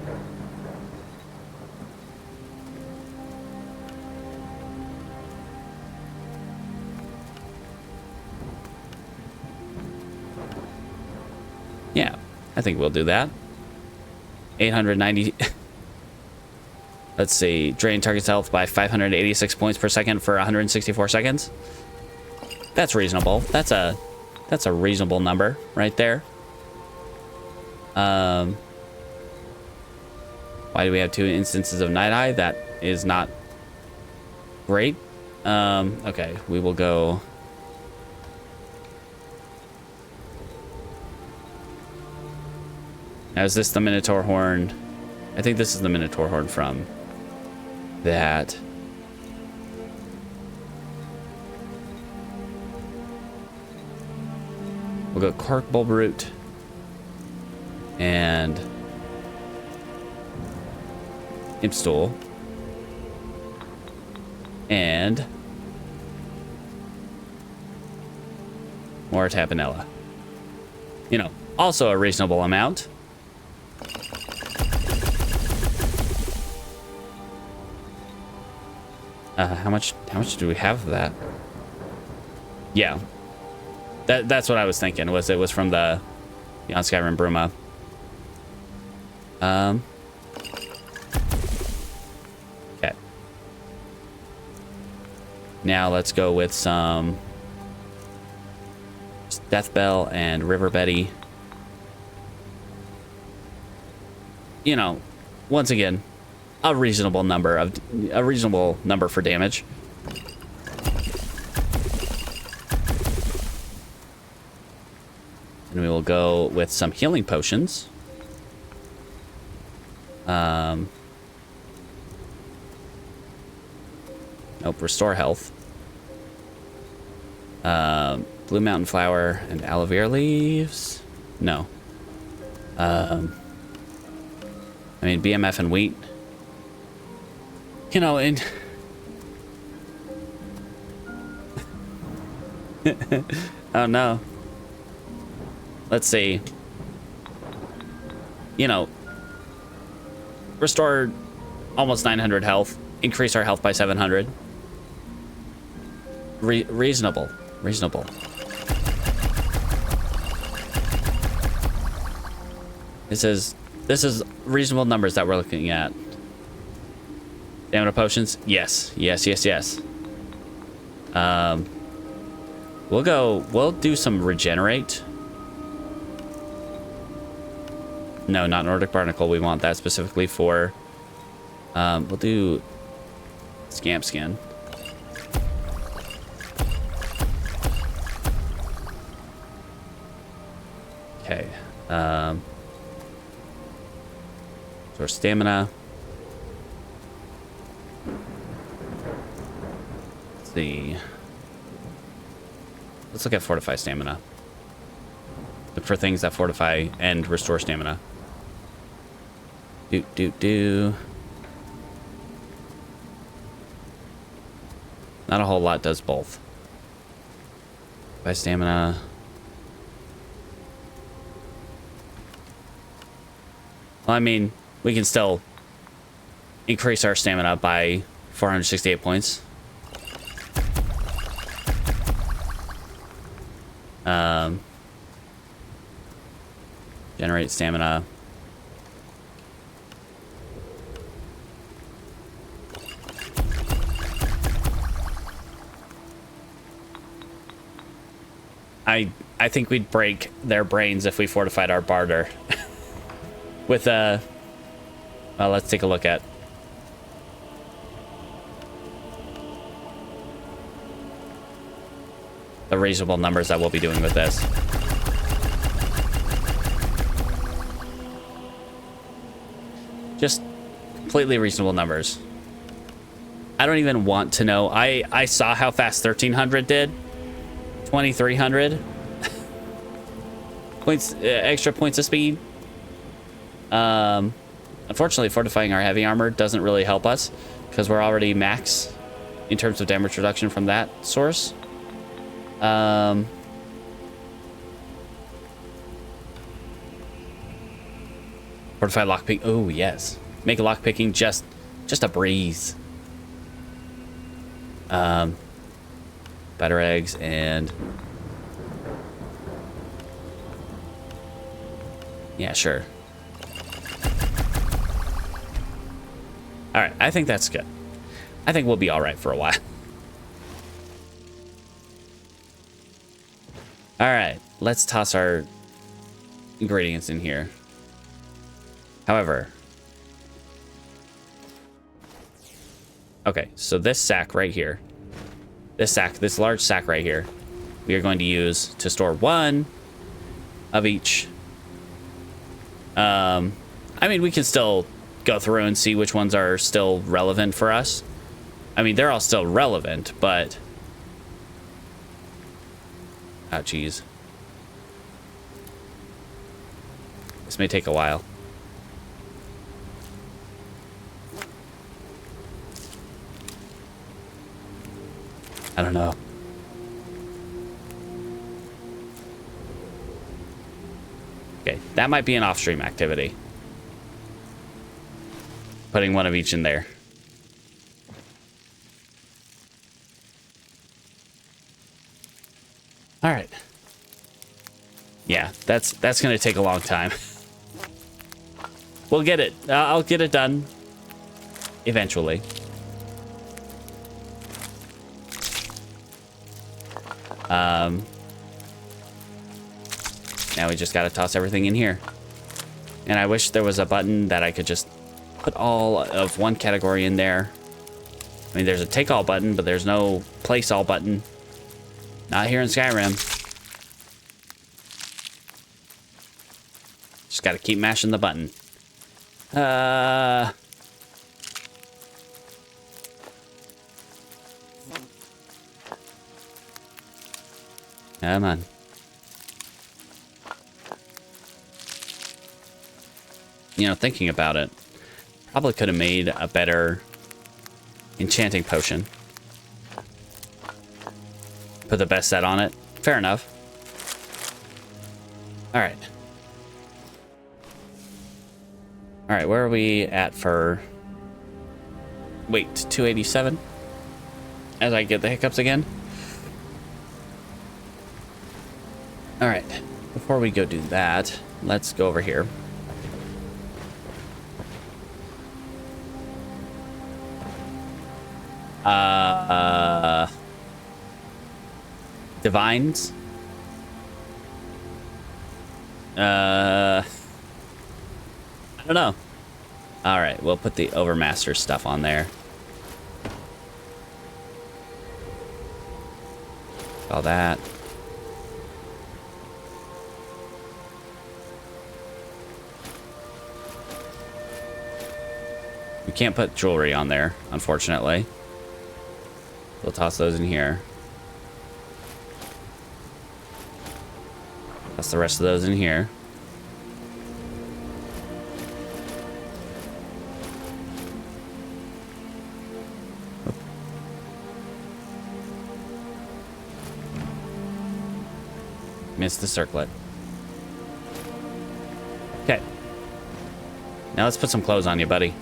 Yeah, I think we'll do that. 890. Let's see. Drain target's health by 586 points per second for 164 seconds. That's reasonable. That's a reasonable number right there. Why do we have 2 instances of Night Eye? That is not great. Okay, we will go. Now, is this the Minotaur Horn? I think this is the Minotaur Horn from that. We'll go Cork Bulb Root and Impstool and more Tapanella. You know, also a reasonable amount. How much do we have of that? Yeah. That's what I was thinking. It was from the Beyond Skyrim Bruma. Okay. Now let's go with some Death Bell and River Betty. You know, once again, a reasonable number for damage. And we will go with some healing potions. Nope, restore health. Blue Mountain Flower and aloe vera leaves. No, I mean, BMF and wheat. You know, and... oh, no. Let's see. You know, restore almost 900 health. Increase our health by 700. Reasonable. Reasonable. This is reasonable numbers that we're looking at. Stamina potions? Yes. Yes, yes, yes. We'll do some regenerate. No, not Nordic Barnacle. We want that specifically for... we'll do Scamp Skin. Okay. So stamina. Let's see. Let's look at fortify stamina. Look for things that fortify and restore stamina. Do. Not a whole lot does both. By stamina. Well, I mean, we can still increase our stamina by 468 points. Generate stamina. I think we'd break their brains if we fortified our barter. With well, let's take a look at the reasonable numbers that we'll be doing with this. Just completely reasonable numbers. I don't even want to know. I saw how fast 1300 did. 2300 points, extra points of speed. Unfortunately, fortifying our heavy armor doesn't really help us because we're already max in terms of damage reduction from that source. Fortify lockpick. Oh yes, make lockpicking just a breeze. Better eggs and yeah, sure. All right, I think that's good. I think we'll be all right for a while. All right, let's toss our ingredients in here. However, okay, so this sack right here, this large sack right here, we are going to use to store one of each. I mean, we can still go through and see which ones are still relevant for us. I mean, they're all still relevant, but... oh, geez. This may take a while. I don't know. Okay, that might be an off-stream activity. Putting one of each in there. All right. Yeah, that's gonna take a long time. We'll get it. I'll get it done eventually. Now we just gotta toss everything in here. And I wish there was a button that I could just put all of one category in there. I mean, there's a take all button, but there's no place all button. Not here in Skyrim. Just gotta keep mashing the button. Come on. You know, thinking about it, probably could have made a better enchanting potion. Put the best set on it. Fair enough. All right. All right, where are we at for... Wait, 287? As I get the hiccups again. All right, before we go do that, let's go over here. Divines. I don't know. All right, we'll put the Overmaster stuff on there. All that. We can't put jewelry on there, unfortunately. We'll toss those in here. Toss the rest of those in here. Missed the circlet. Okay. Now let's put some clothes on you, buddy.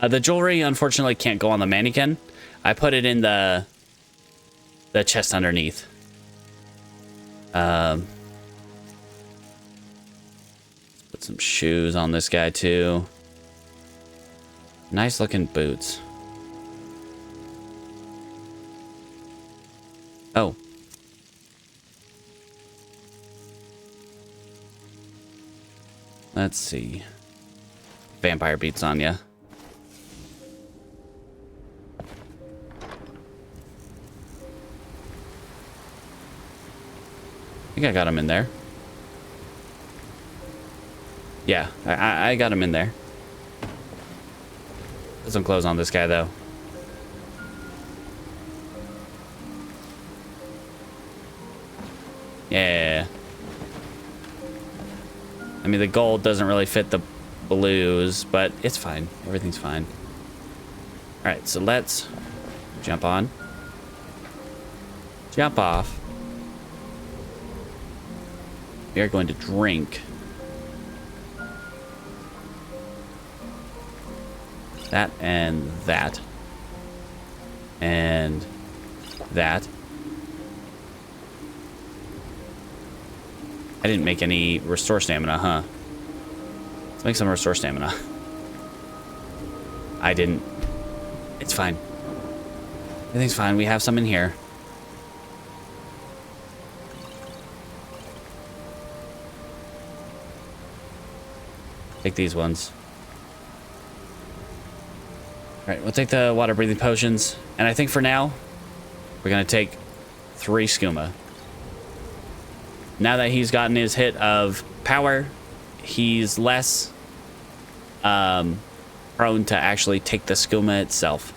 The jewelry, unfortunately, can't go on the mannequin. I put it in the chest underneath. Put some shoes on this guy, too. Nice looking boots. Oh. Let's see. Vampire beats on ya. I think I got him in there. Yeah, I got him in there. Put some clothes on this guy, though. Yeah. I mean, the gold doesn't really fit the blues, but it's fine. Everything's fine. All right, so let's jump on. Jump off. We are going to drink. That and that. And that. I didn't make any restore stamina, huh? Let's make some restore stamina. I didn't. It's fine. Everything's fine. We have some in here. Take these ones. All right, we'll take the water breathing potions. And I think for now, we're going to take 3 skooma. Now that he's gotten his hit of power, he's less prone to actually take the skooma itself.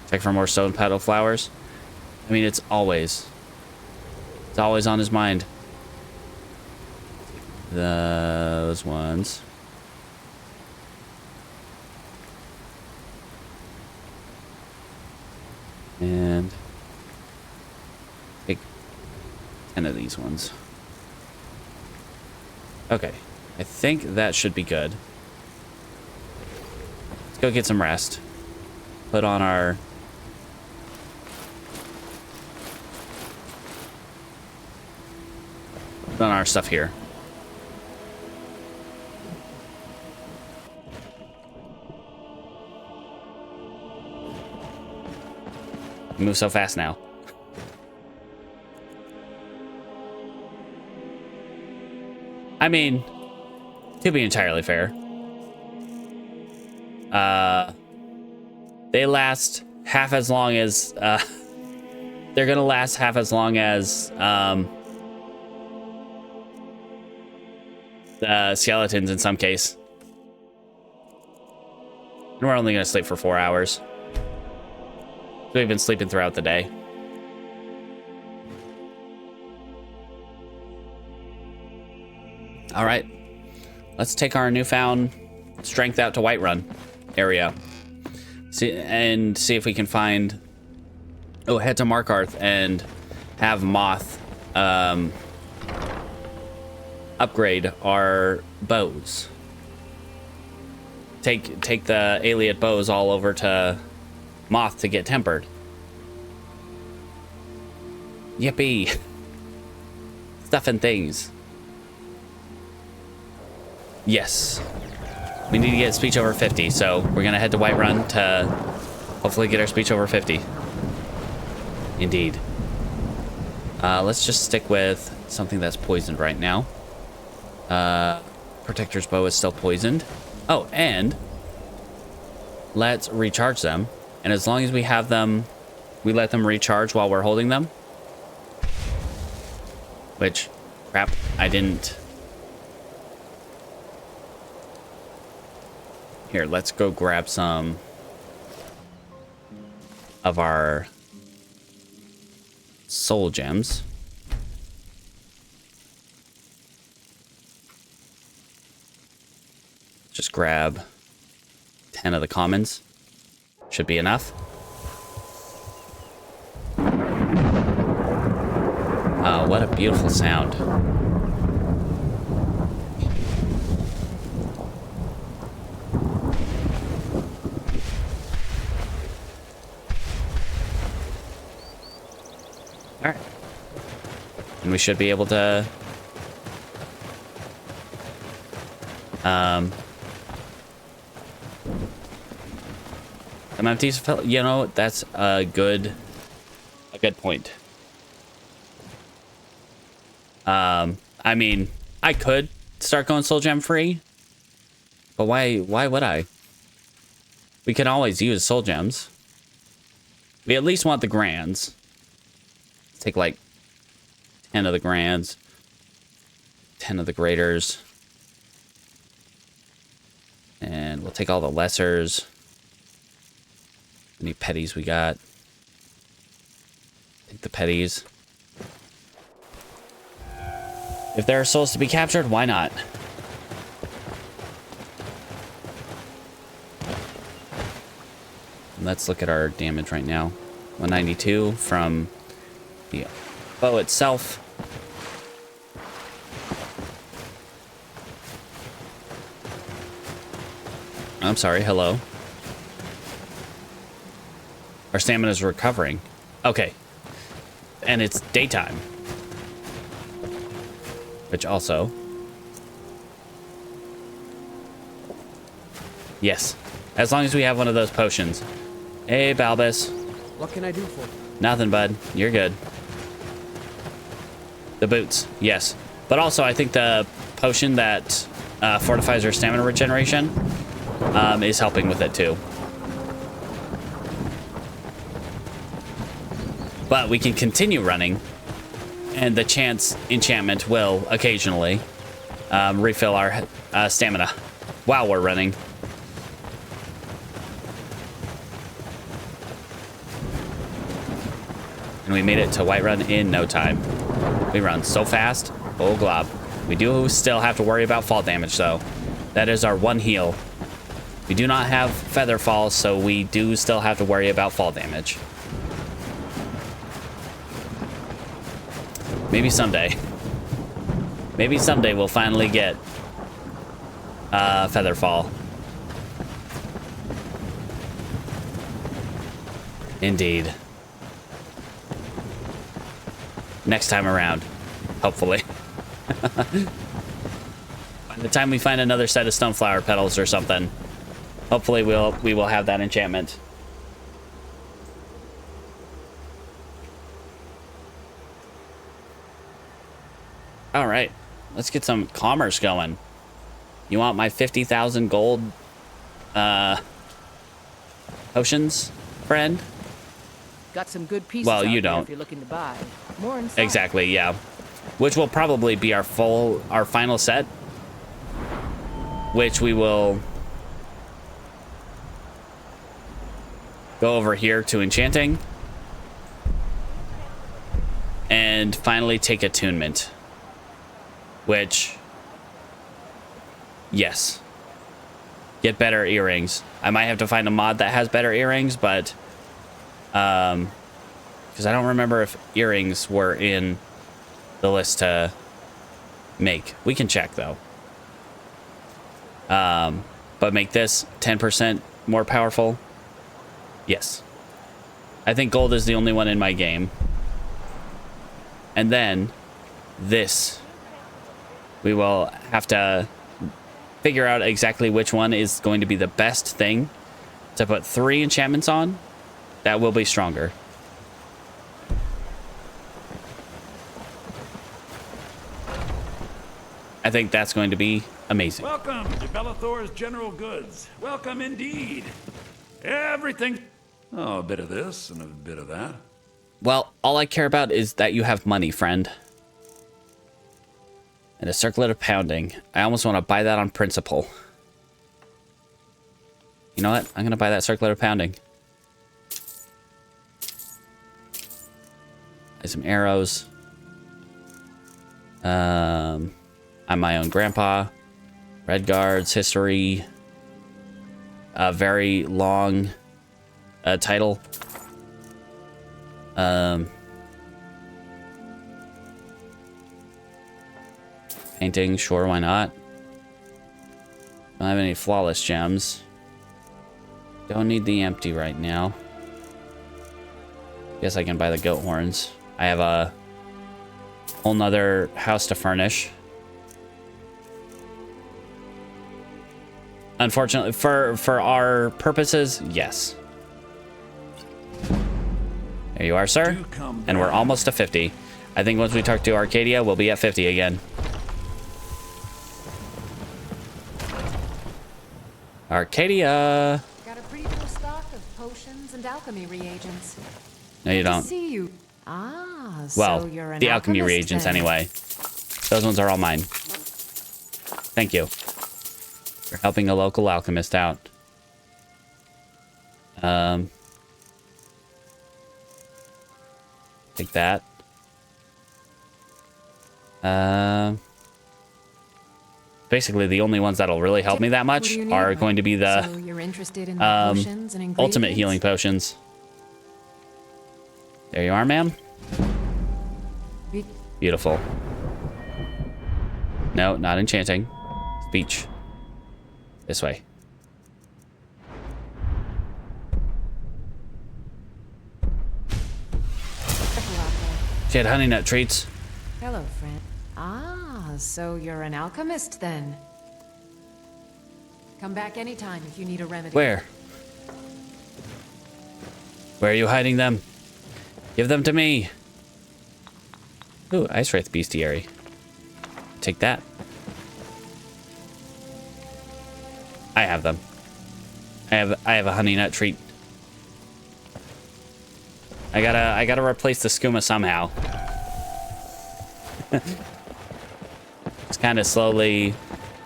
Check for more stone petal flowers. I mean, it's always on his mind. Those ones. And take 10 of these ones. Okay, I think that should be good. Let's go get some rest. Put on our... Put on our stuff here. Move so fast now. I mean, to be entirely fair, they last half as long as they're gonna last half as long as skeletons in some case. And we're only going to sleep for 4 hours. So we've been sleeping throughout the day. All right. Let's take our newfound strength out to Whiterun area. See if we can find... Oh, head to Markarth and have Moth upgrade our bows. Take the Aliot bows all over to Moth to get tempered. Yippee. Stuff and things. Yes. We need to get speech over 50, so we're gonna head to Whiterun to hopefully get our speech over 50. Indeed. Let's just stick with something that's poisoned right now. Protector's bow is still poisoned. Oh, and let's recharge them. And as long as we have them, we let them recharge while we're holding them. Which, crap, I didn't. Here, let's go grab some of our soul gems. Just grab 10 of the commons. Should be enough. Oh, what a beautiful sound. Alright. And we should be able to... empties, you know, that's a good point. I mean, I could start going soul gem free, but why would I? We can always use soul gems. We at least want the grands. Let's take like 10 of the grands, 10 of the graders, and we'll take all the lessers. Any petties we got? Take the petties. If there are souls to be captured, why not? Let's look at our damage right now. 192 from the bow itself. I'm sorry, hello. Our stamina is recovering. Okay. And it's daytime. Which also... Yes. As long as we have one of those potions. Hey, Balbus. What can I do for you? Nothing, bud. You're good. The boots. Yes. But also, I think the potion that fortifies our stamina regeneration is helping with it, too. But we can continue running, and the chance enchantment will occasionally refill our stamina while we're running. And we made it to Whiterun in no time. We run so fast. Oh, glob. We do still have to worry about fall damage, though. That is our one heal. We do not have feather fall, so we do still have to worry about fall damage. Maybe someday. Maybe someday we'll finally get Featherfall. Indeed. Next time around, hopefully. By the time we find another set of stoneflower petals or something, hopefully we will have that enchantment. All right, let's get some commerce going. You want my 50,000 gold potions, friend? Got some good pieces. Well, you out there don't. If you're looking to buy more inside. Exactly, yeah. Which will probably be our final set. which we will go over here to enchanting. And finally take attunement, which, yes, get better earrings. I might have to find a mod that has better earrings, but because I don't remember if earrings were in the list to make. We can check though. But make this 10% more powerful. Yes, I think gold is the only one in my game. And then this, we will have to figure out exactly which one is going to be the best thing to put 3 enchantments on. That will be stronger. I think that's going to be amazing. Welcome to Bellathor's General Goods. Welcome indeed. Everything. Oh, a bit of this and a bit of that. Well, all I care about is that you have money, friend. And a circlet of pounding. I almost want to buy that on principle. You know what? I'm going to buy that circlet of pounding. Buy some arrows. I'm my own grandpa. Red guards, history. A very long title. Painting, sure, why not? Don't have any flawless gems. Don't need the empty right now. Guess I can buy the goat horns. I have a whole nother house to furnish. Unfortunately, for our purposes, yes. There you are, sir. And we're almost to 50. I think once we talk to Arcadia, we'll be at 50 again. Arcadia. Got a pretty full stock of potions and alchemy reagents. No, you don't. See you. Ah, Well, so you're an the alchemy alchemist reagents then. anyway. Those ones are all mine. Thank you for helping a local alchemist out. Take that. Basically, the only ones that'll really help me that What much do you need, are Mike? going to be the So you're interested in the potions and ultimate ingredients? healing potions. There you are, ma'am. Be- Beautiful. No, not enchanting. Speech. This way. Careful out there. She had honey nut treats. Hello, friend. Ah, so you're an alchemist then. Come back anytime if you need a remedy. Where? Where are you hiding them? Give them to me. Ooh, Ice Wraith Bestiary. Take that. I have them. I have a honey nut treat. I gotta replace the skooma somehow. Just kind of slowly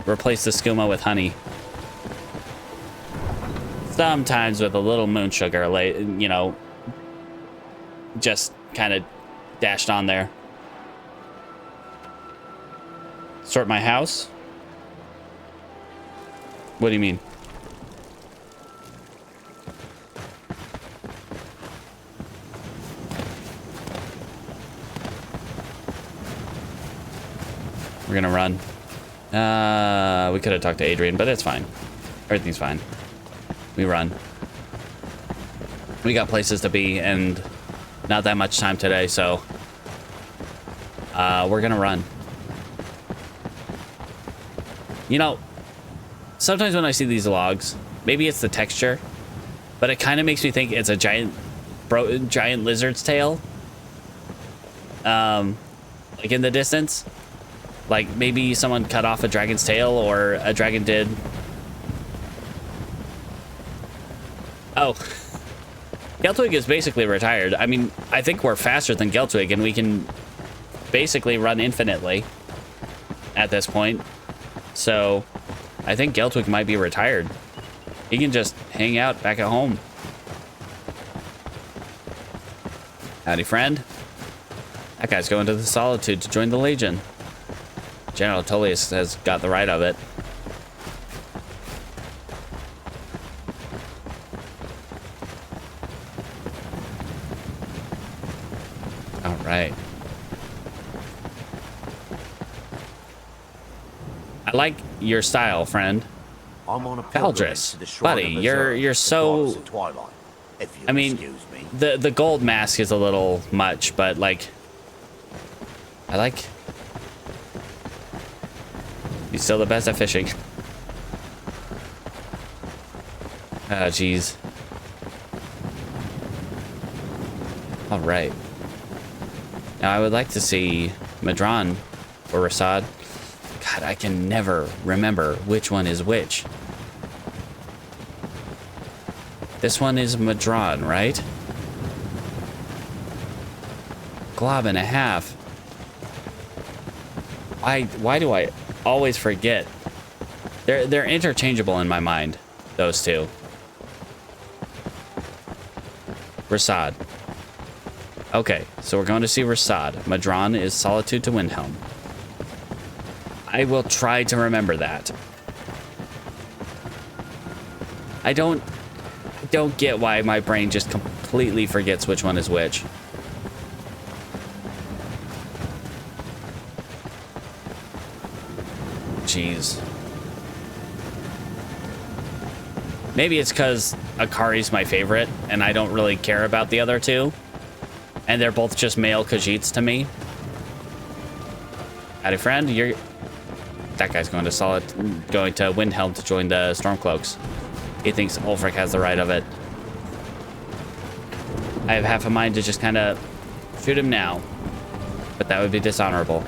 replace the skooma with honey. Sometimes with a little moon sugar, like, you know, just kind of dashed on there. Sort my house? What do you mean? We're gonna run. We could have talked to Adrian, but it's fine. Everything's fine. We run. We got places to be and not that much time today, so we're gonna run. You know, sometimes when I see these logs, maybe it's the texture, but it kind of makes me think it's a giant lizard's tail. Like in the distance. Like maybe someone cut off a dragon's tail, or a dragon did. Oh. Geltwig is basically retired. I mean, I think we're faster than Geltwig, and we can basically run infinitely at this point. So, I think Geltwick might be retired. He can just hang out back at home. Howdy, friend. That guy's going to the Solitude to join the Legion. General Tullius has got the right of it. All right. I like your style, friend. I'm on a pilgrimage Valdris, to the Shrine buddy, of you're Azure, so. the goddess of Twilight, if you'll I mean, excuse me. the gold mask is a little much, but like, I like. He's still the best at fishing. Oh, jeez. All right. Now I would like to see Madron or Rasad. God, I can never remember which one is which. This one is Madron, right? Glob and a half. Why do I always forget? They're interchangeable in my mind, those two. Rasad. Okay, so we're going to see Rasad. Madron is Solitude to Wilhelm. I will try to remember that. I don't get why my brain just completely forgets which one is which. Jeez. Maybe it's because Akari's my favorite, and I don't really care about the other two. And they're both just male Khajiits to me. Howdy, friend. That guy's going to Wilhelm to join the Stormcloaks. He thinks Ulfric has the right of it. I have half a mind to just kind of shoot him now, but that would be dishonorable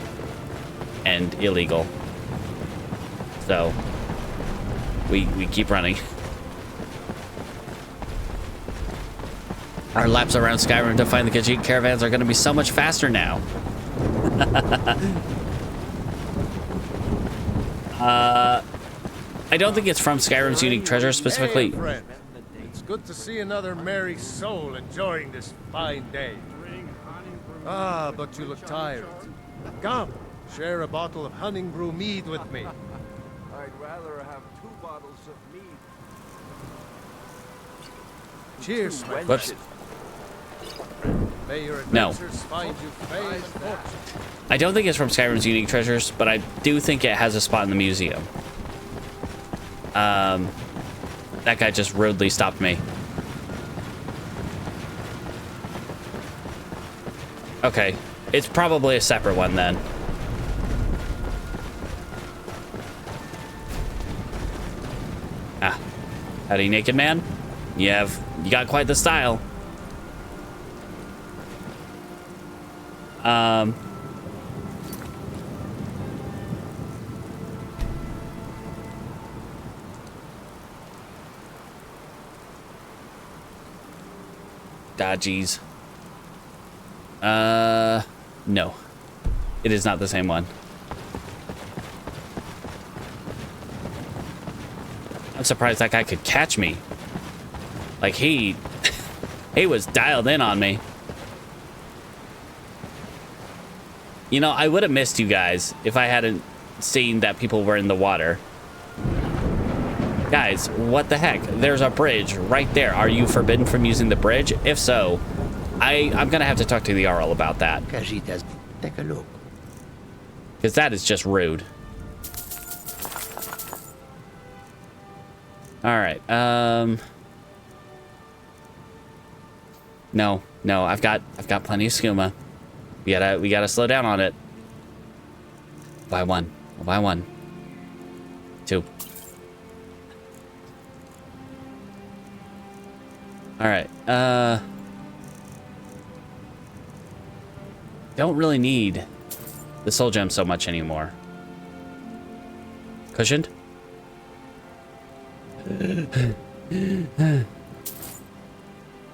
and illegal. So we keep running. Our laps around Skyrim to find the Khajiit caravans are going to be so much faster now. I don't think it's from Skyrim's unique treasure specifically. Hey, friend. It's good to see another merry soul enjoying this fine day. Ah, but you look tired. Come, share a bottle of honey brew mead with me. I'd rather have 2 bottles of mead. Cheers, my Whoops. friend. May your No. adventures find you fame and fortune. I don't think it's from Skyrim's unique treasures, but I do think it has a spot in the museum. That guy just rudely stopped me. Okay, it's probably a separate one then. Ah, howdy, naked man. You got quite the style. Dodgies. No. It is not the same one. I'm surprised that guy could catch me. Like he was dialed in on me. You know, I would have missed you guys if I hadn't seen that people were in the water. Guys, what the heck? There's a bridge right there. Are you forbidden from using the bridge? If so, I'm gonna have to talk to the Jarl about that. Khajiit, take a look. Because that is just rude. Alright, No, I've got plenty of skooma. We gotta slow down on it. By one. 2. Alright, don't really need the soul gem so much anymore. Cushioned?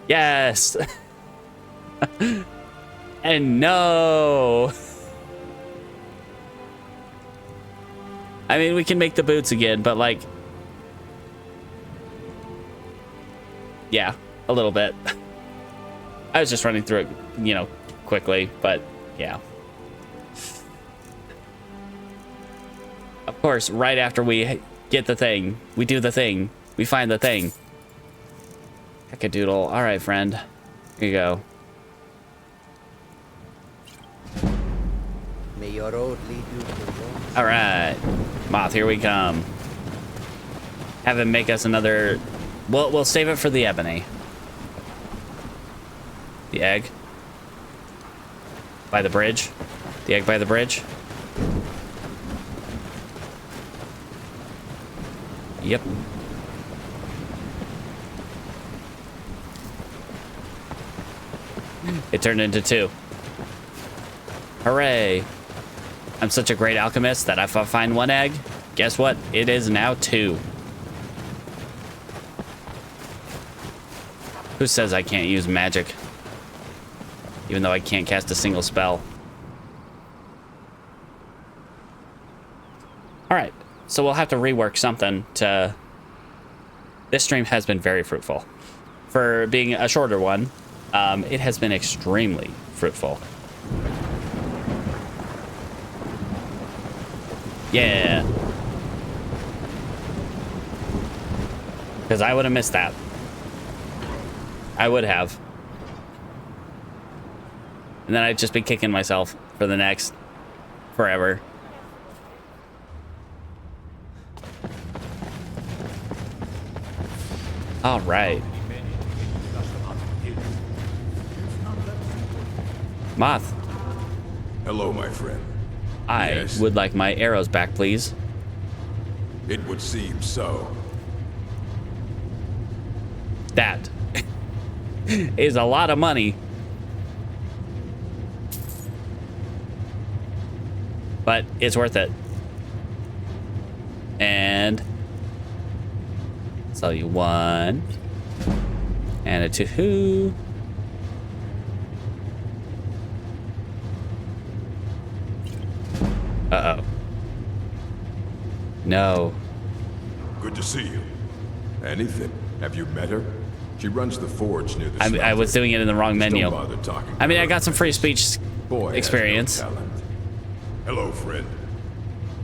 Yes! And no! I mean, we can make the boots again, but like, yeah, a little bit. I was just running through it, you know, quickly, but yeah. Of course, right after we get the thing, we do the thing, we find the thing. Heckadoodle. All right, friend. Here you go. May your road lead you to the All right, Moth, here we come. Have him make us another. We'll save it for the ebony. The egg by the bridge. The egg by the bridge. Yep. It turned into 2. Hooray. I'm such a great alchemist that if I find 1 egg, guess what? It is now 2. Who says I can't use magic? Even though I can't cast a single spell. Alright, so we'll have to rework something to... This stream has been very fruitful. For being a shorter one, it has been extremely fruitful. Yeah. Because I would have missed that. I would have. And then I'd just be kicking myself for the next forever. All right. Moth. Hello, my friend. I Yes? would like my arrows back, please. It would seem so. That is a lot of money. But it's worth it. And sell you 1 and a 2. Uh-oh. No. Good to see you. Anything? Have you met her? She runs the forge near the I was doing it in the wrong Just menu. Don't bother talking I mean, to I her. got some free speech Boy has no experience. talent. Hello, friend.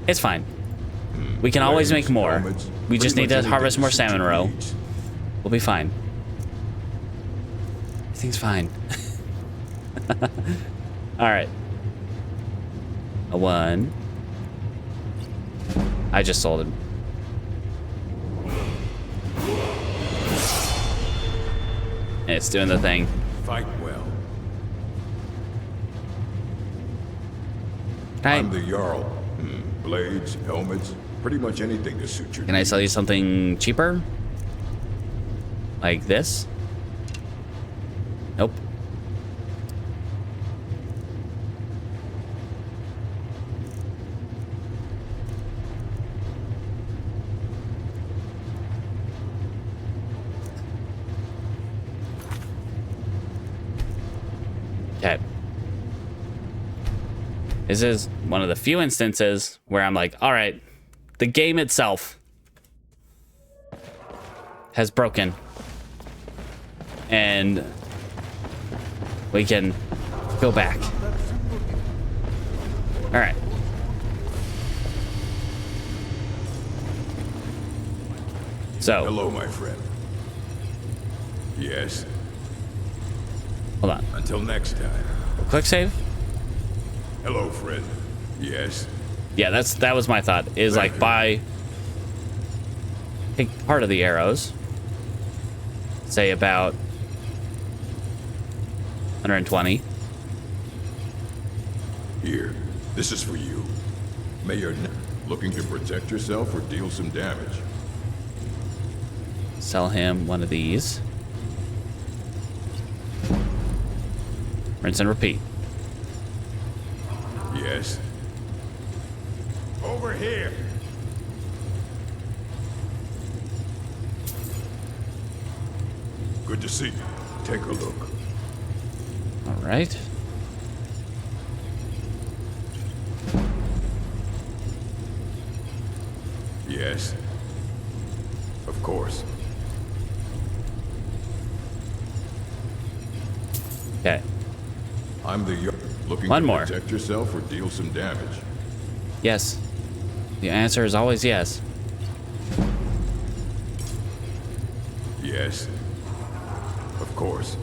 It's fine. We can always make Blades, more. helmets, We just pretty need to much harvest anything more to salmon suit your roe. needs. We'll be fine. Everything's fine. All right. A 1. I just sold him. It's doing the thing. Fight well. Right. I'm the Jarl. Blades, helmets, pretty much anything to suit your Can I needs. sell you something cheaper? Like this? Nope. Okay. This is one of the few instances where I'm like, all right, the game itself has broken. And we can go back. All right. So, Hello, my friend. Yes. hold on. Until next time. Quick save? Hello, friend. Yes. Yeah, that was my thought. Is like buy take part of the arrows. Say about 120. Here. This is for you. May your looking to protect yourself or deal some damage. Sell him one of these. Rinse and repeat. Yes. Over here. Good to see you. Take a look. All right. Yes. Of course. Okay. I'm the looking One to more. protect yourself or deal some damage. Yes. The answer is always yes. Yes. Of course.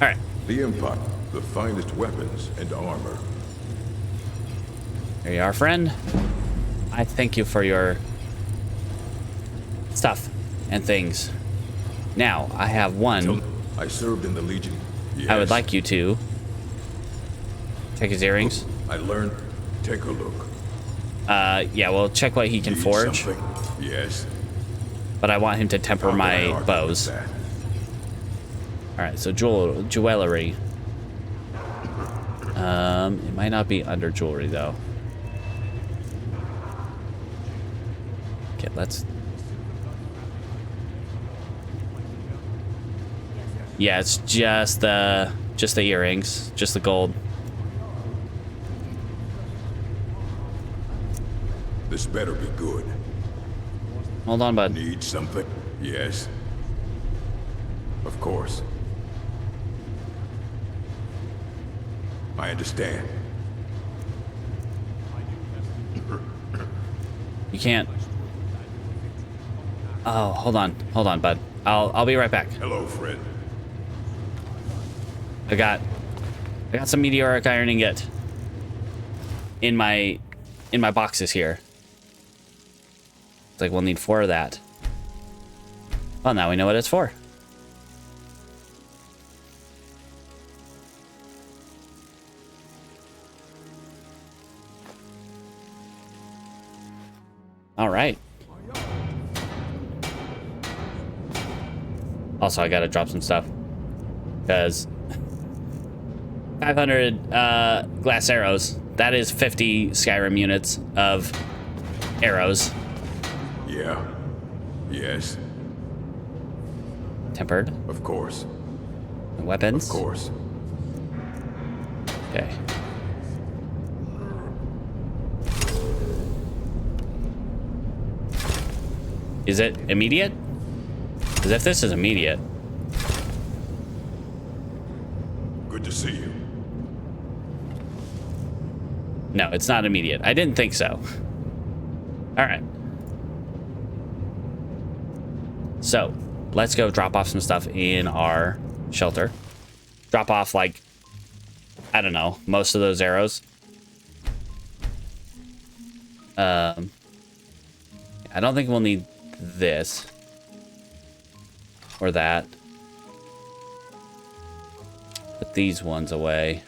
All right. The Empire, the finest weapons and armor. There you are, friend. I thank you for your stuff and things. Now, I have one. I served in the Legion. Yes. I would like you to take his earrings. I learned. Take a look. Yeah, we'll check what he can Need forge. something? Yes. But I want him to temper How can I my argue bows. with that? All right, so jewelry. It might not be under jewelry though. Okay, let's. Yeah, it's just the earrings, just the gold. This better be good. Hold on, bud. Need something? Yes. Of course. I understand. You can't. Oh, hold on, bud. I'll be right back. Hello, friend. I got some meteoric iron ingot in my boxes here. It's like we'll need 4 of that. Well, now we know what it's for. All right. Also, I gotta drop some stuff because 500 glass arrows. That is 50 Skyrim units of arrows. Yeah. Yes. Tempered. Of course. Weapons. Of course. Okay. Is it immediate? Because if this is immediate. Good to see you. No, it's not immediate. I didn't think so. All right. So, let's go drop off some stuff in our shelter. Drop off, like, I don't know, most of those arrows. I don't think we'll need this. Or that. Put these ones away.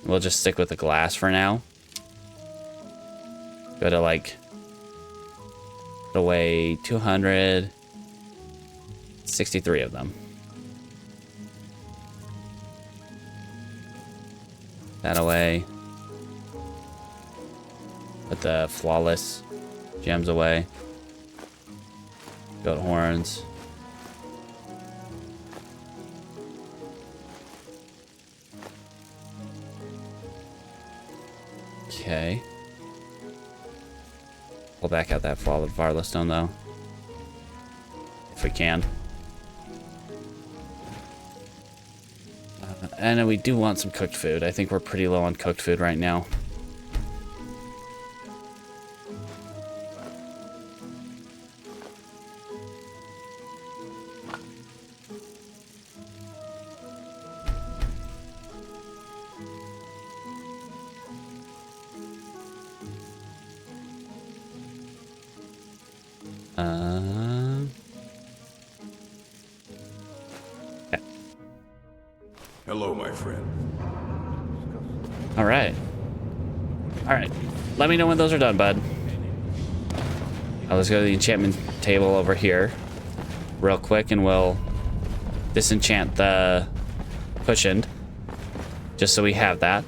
We'll just stick with the glass for now. Go to, like, put away 263 of them. That away. Put the flawless gems away. Goat horns. Okay. Pull back out that flawless Varla stone though. If we can. And we do want some cooked food. I think we're pretty low on cooked food right now. Okay. Hello, my friend. All right. All right. Let me know when those are done, bud. Let's go to the enchantment table over here real quick, and we'll disenchant the cushioned just so we have that.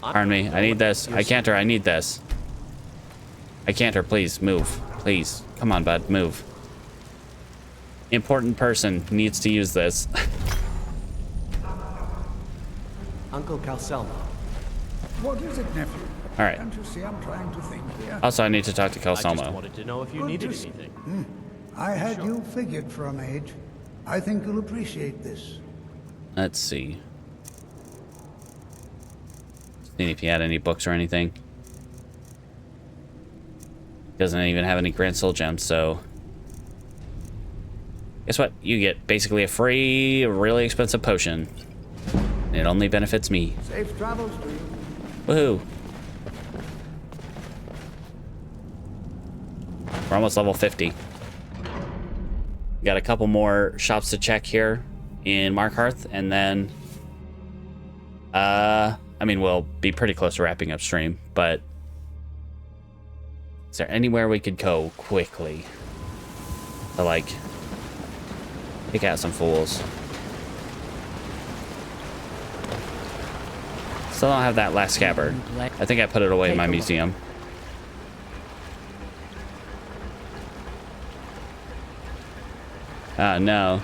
Pardon me. I need this. I can't. I need this. I can't. Please move. Please. Come on, bud. Move. Important person needs to use this. Uncle Calcelmo. What is it, nephew? All right. Can't you see I'm trying to think here? Also, I need to talk to I just Calsomo. wanted to know if you Good needed to see- anything. I had you figured for a mage. I think you'll appreciate this. Let's see. See if he had any books or anything. Doesn't even have any Grand Soul Gems, so... Guess what? You get basically a free, really expensive potion. And it only benefits me. Safe travels to you. Woohoo! We're almost level 50. Got a couple more shops to check here in Markarth, and then... I mean, we'll be pretty close to wrapping up stream, but... Is there anywhere we could go quickly? To, like... pick out some fools. Still don't have that last scabbard. I think I put it away in my museum. No.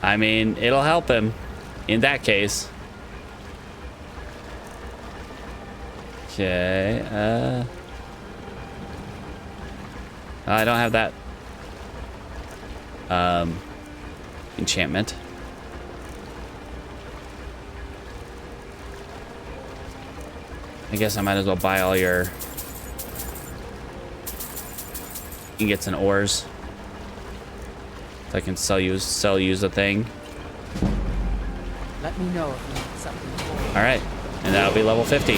I mean, it'll help him in that case. Okay, I don't have that enchantment. I guess I might as well buy all your ingots and ores. So I can sell you the thing. Let me know if you need something. All right, and that'll be level 50.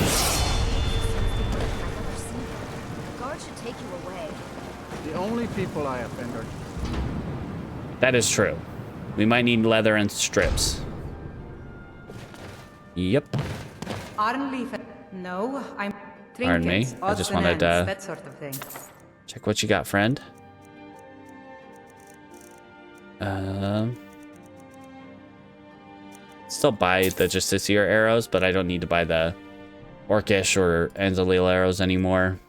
Guard should take you away. The only people I offended. That is true. We might need leather and strips. Yep. No, I'm... Pardon me. I just wanted to that sort of thing. check what you got, friend. Still buy the Justiciar arrows, but I don't need to buy the Orcish or Anzalil arrows anymore.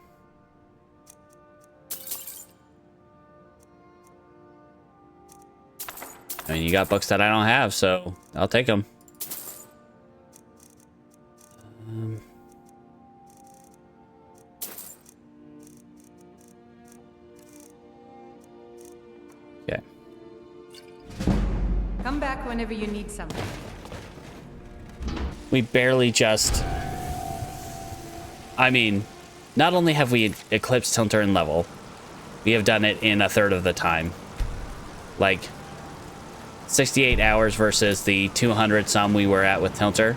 I mean, you got books that I don't have, so I'll take them. Okay. Come back whenever you need something. We barely just... I mean, not only have we eclipsed Tilter in level, we have done it in a third of the time. Like, 68 hours versus the 200 some we were at with Tilter.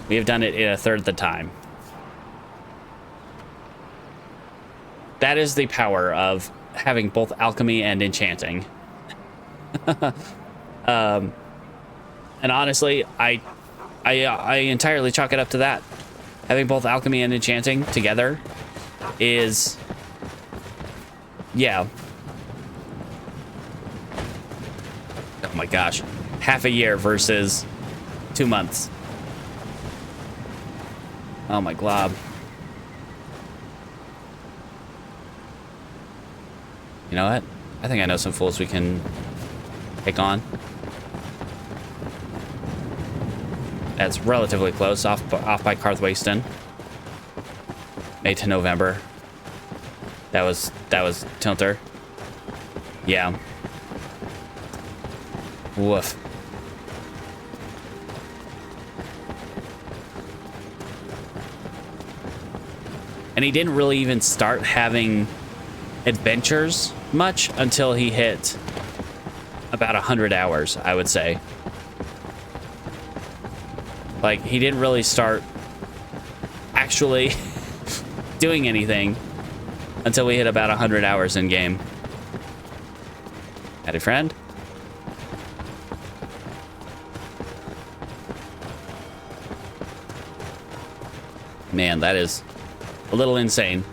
We have done it in a third of the time. That is the power of having both alchemy and enchanting. And honestly, I entirely chalk it up to that. Having both alchemy and enchanting together is, yeah. Oh my gosh, half a year versus 2 months. Oh my glob. You know what? I think I know some fools we can take on. That's relatively close, off by Karthwasten. May to November. That was Tilter. Yeah. Woof. And he didn't really even start having adventures much until he hit about 100 hours, I would say. Like, he didn't really start actually doing anything until we hit about 100 hours in game. Howdy, friend. Man, that is a little insane.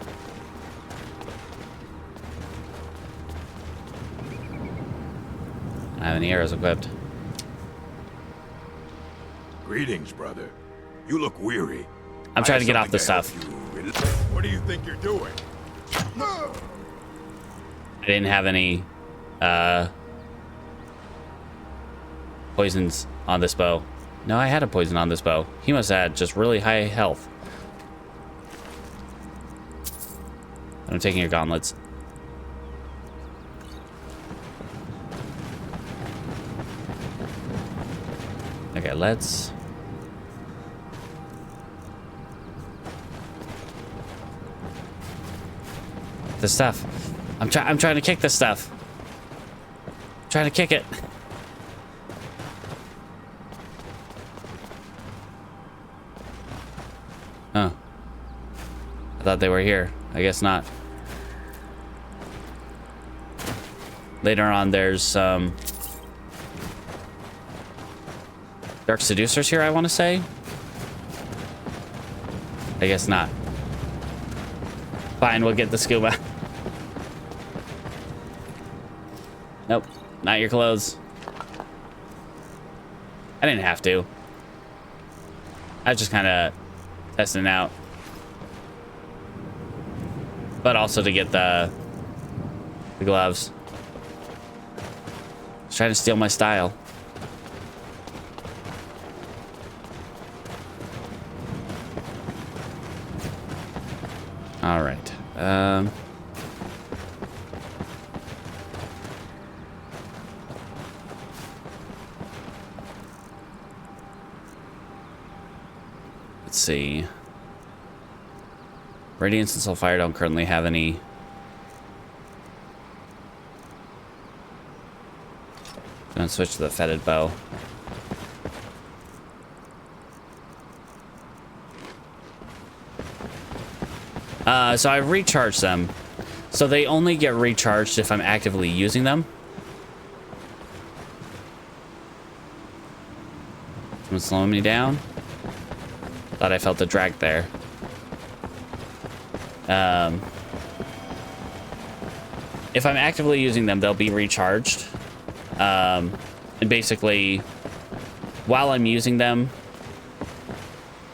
I don't have any arrows equipped. Greetings, brother. You look weary. I'm trying to get off the stuff. What do you think you're doing? I didn't have any poisons on this bow. No, I had a poison on this bow. He must have had just really high health. I'm taking your gauntlets. Okay, let's... The stuff. I'm trying to kick this stuff. I'm trying to kick it. Oh. I thought they were here. I guess not. Later on, there's some Dark Seducers here, I want to say. I guess not. Fine, we'll get the scuba. Nope, not your clothes. I didn't have to. I was just kind of testing it out. But also to get the gloves. He's trying to steal my style. All right. Let's see. Radiance and Sulfire don't currently have any. Gonna switch to the fetid bow. So I recharged them. So they only get recharged if I'm actively using them. Someone's slowing me down. Thought I felt the drag there. If I'm actively using them, they'll be recharged. And basically, while I'm using them...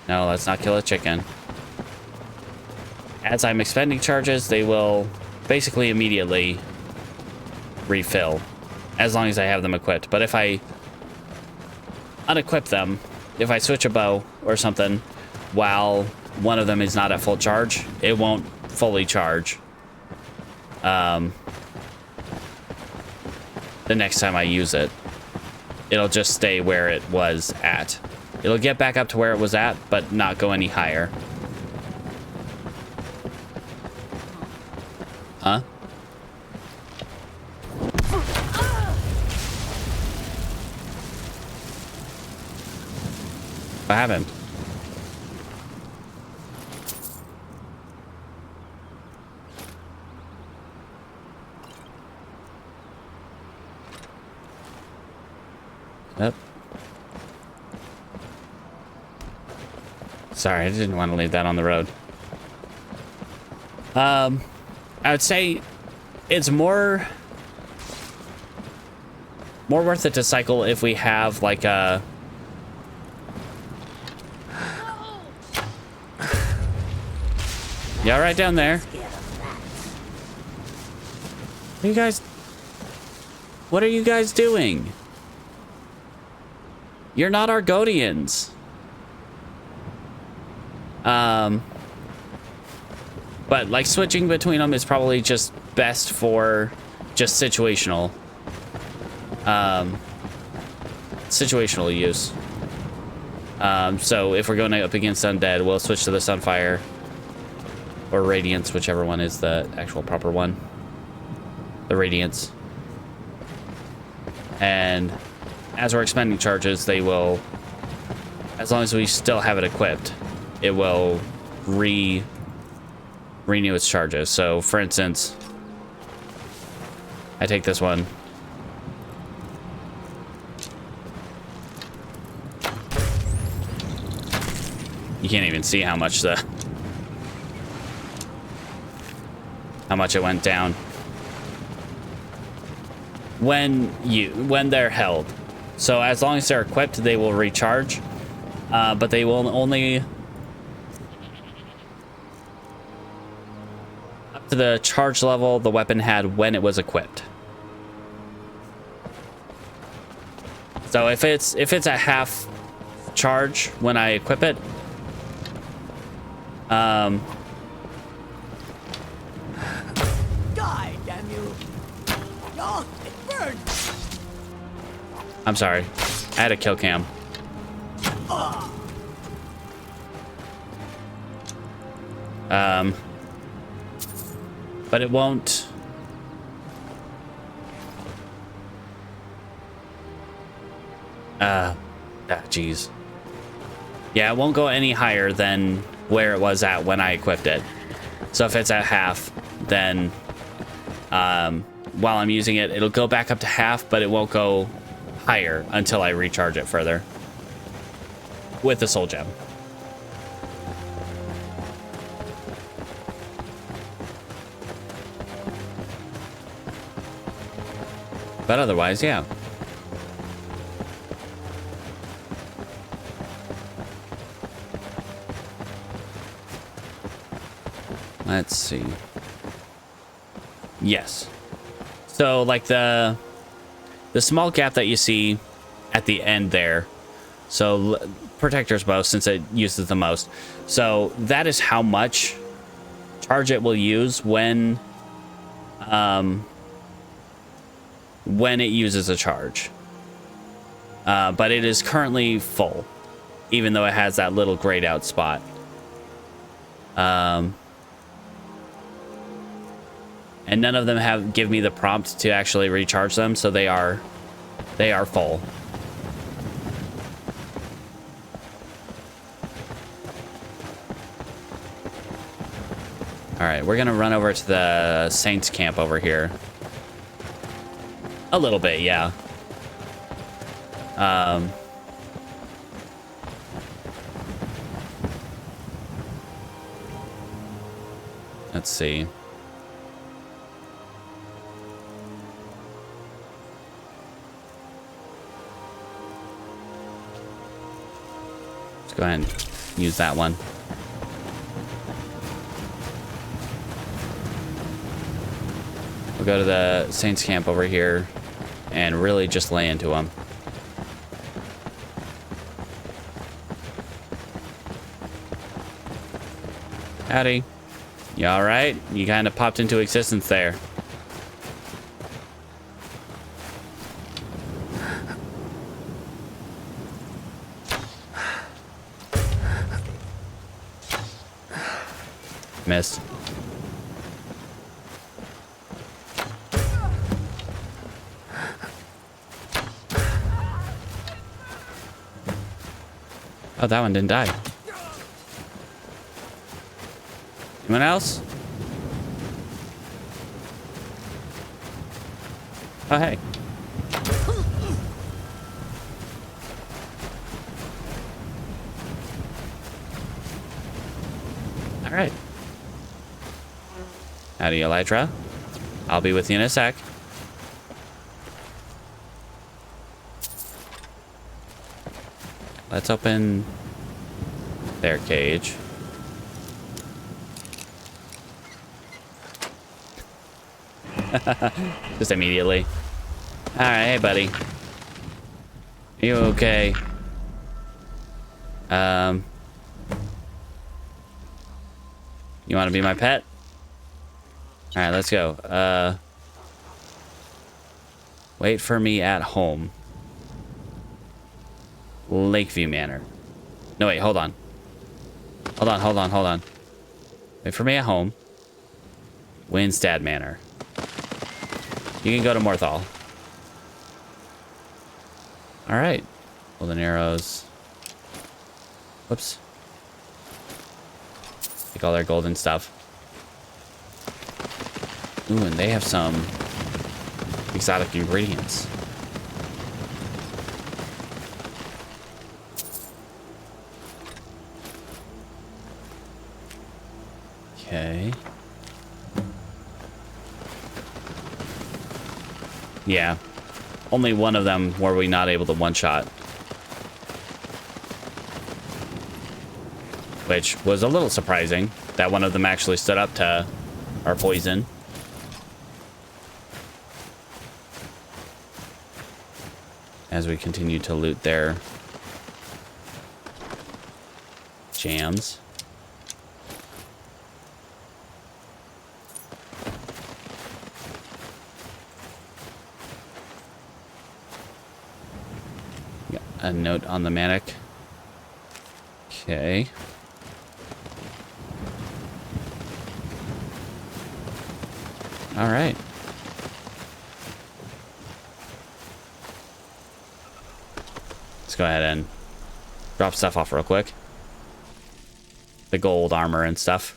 No, let's not kill a chicken. As I'm expending charges, they will basically immediately refill, as long as I have them equipped. But if I unequip them, if I switch a bow or something, while one of them is not at full charge, it won't fully charge. The next time I use it, it'll just stay where it was at. It'll get back up to where it was at, but not go any higher. Huh? What happened? Yep. Sorry, I didn't want to leave that on the road. I would say it's more worth it to cycle if we have like a... You all right down there? What are you guys doing? You're not Argonians. But like switching between them is probably just best for just situational use. So if we're going up against undead, we'll switch to the Sunfire or Radiance, whichever one is the actual proper one. The Radiance. And as we're expending charges, they will, as long as we still have it equipped, it will renew its charges. So for instance, I take this one. You can't even see how much it went down when they're held. So as long as they're equipped, they will recharge, but they will only up to the charge level the weapon had when it was equipped. So if it's at half charge when I equip it. Die, damn you! Oh, it burns! I'm sorry. I had a kill cam. But it won't. Geez. Yeah, it won't go any higher than where it was at when I equipped it. So if it's at half, then while I'm using it, it'll go back up to half, but it won't go higher until I recharge it further with the soul gem. But otherwise, yeah. Let's see. Yes. So like the small gap that you see at the end there. So Protector's Bow, since it uses the most. So that is how much charge it will use when it uses a charge. But it is currently full, even though it has that little grayed out spot. And none of them give me the prompt to actually recharge them, so they are full. All right, we're gonna run over to the Saints camp over here. A little bit, yeah. Let's see. Let's go ahead and use that one. We'll go to the Saints camp over here and really just lay into them. Howdy. You all right? You kind of popped into existence there. Missed. Oh, that one didn't die. Anyone else? Oh, hey. All right. Howdy, Elytra. I'll be with you in a sec. Let's open their cage. Just immediately. All right, hey, buddy. You okay? You want to be my pet? All right, let's go. Wait for me at home. Lakeview Manor. No, wait, hold on. Hold on. Wait for me at home. Winstead Manor. You can go to Morthal. All right. Golden arrows. Whoops. Take all their golden stuff. Ooh, and they have some exotic ingredients. Okay. Yeah. Only one of them were we not able to one-shot. Which was a little surprising, that one of them actually stood up to our poison. As we continue to loot their jams. Got a note on the manic. Okay. All right. Let's go ahead and drop stuff off real quick. The gold armor and stuff.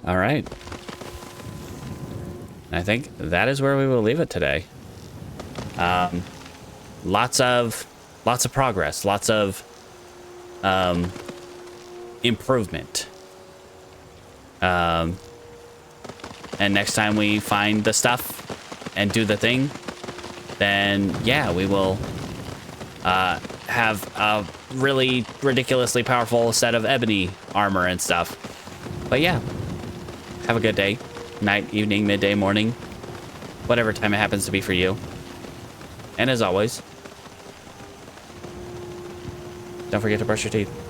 All right. I think that is where we will leave it today. Lots of progress, lots of improvement. And next time we find the stuff and do the thing, then yeah, we will have a really ridiculously powerful set of ebony armor and stuff. But yeah, have a good day, night, evening, midday, morning, whatever time it happens to be for you. And as always, don't forget to brush your teeth.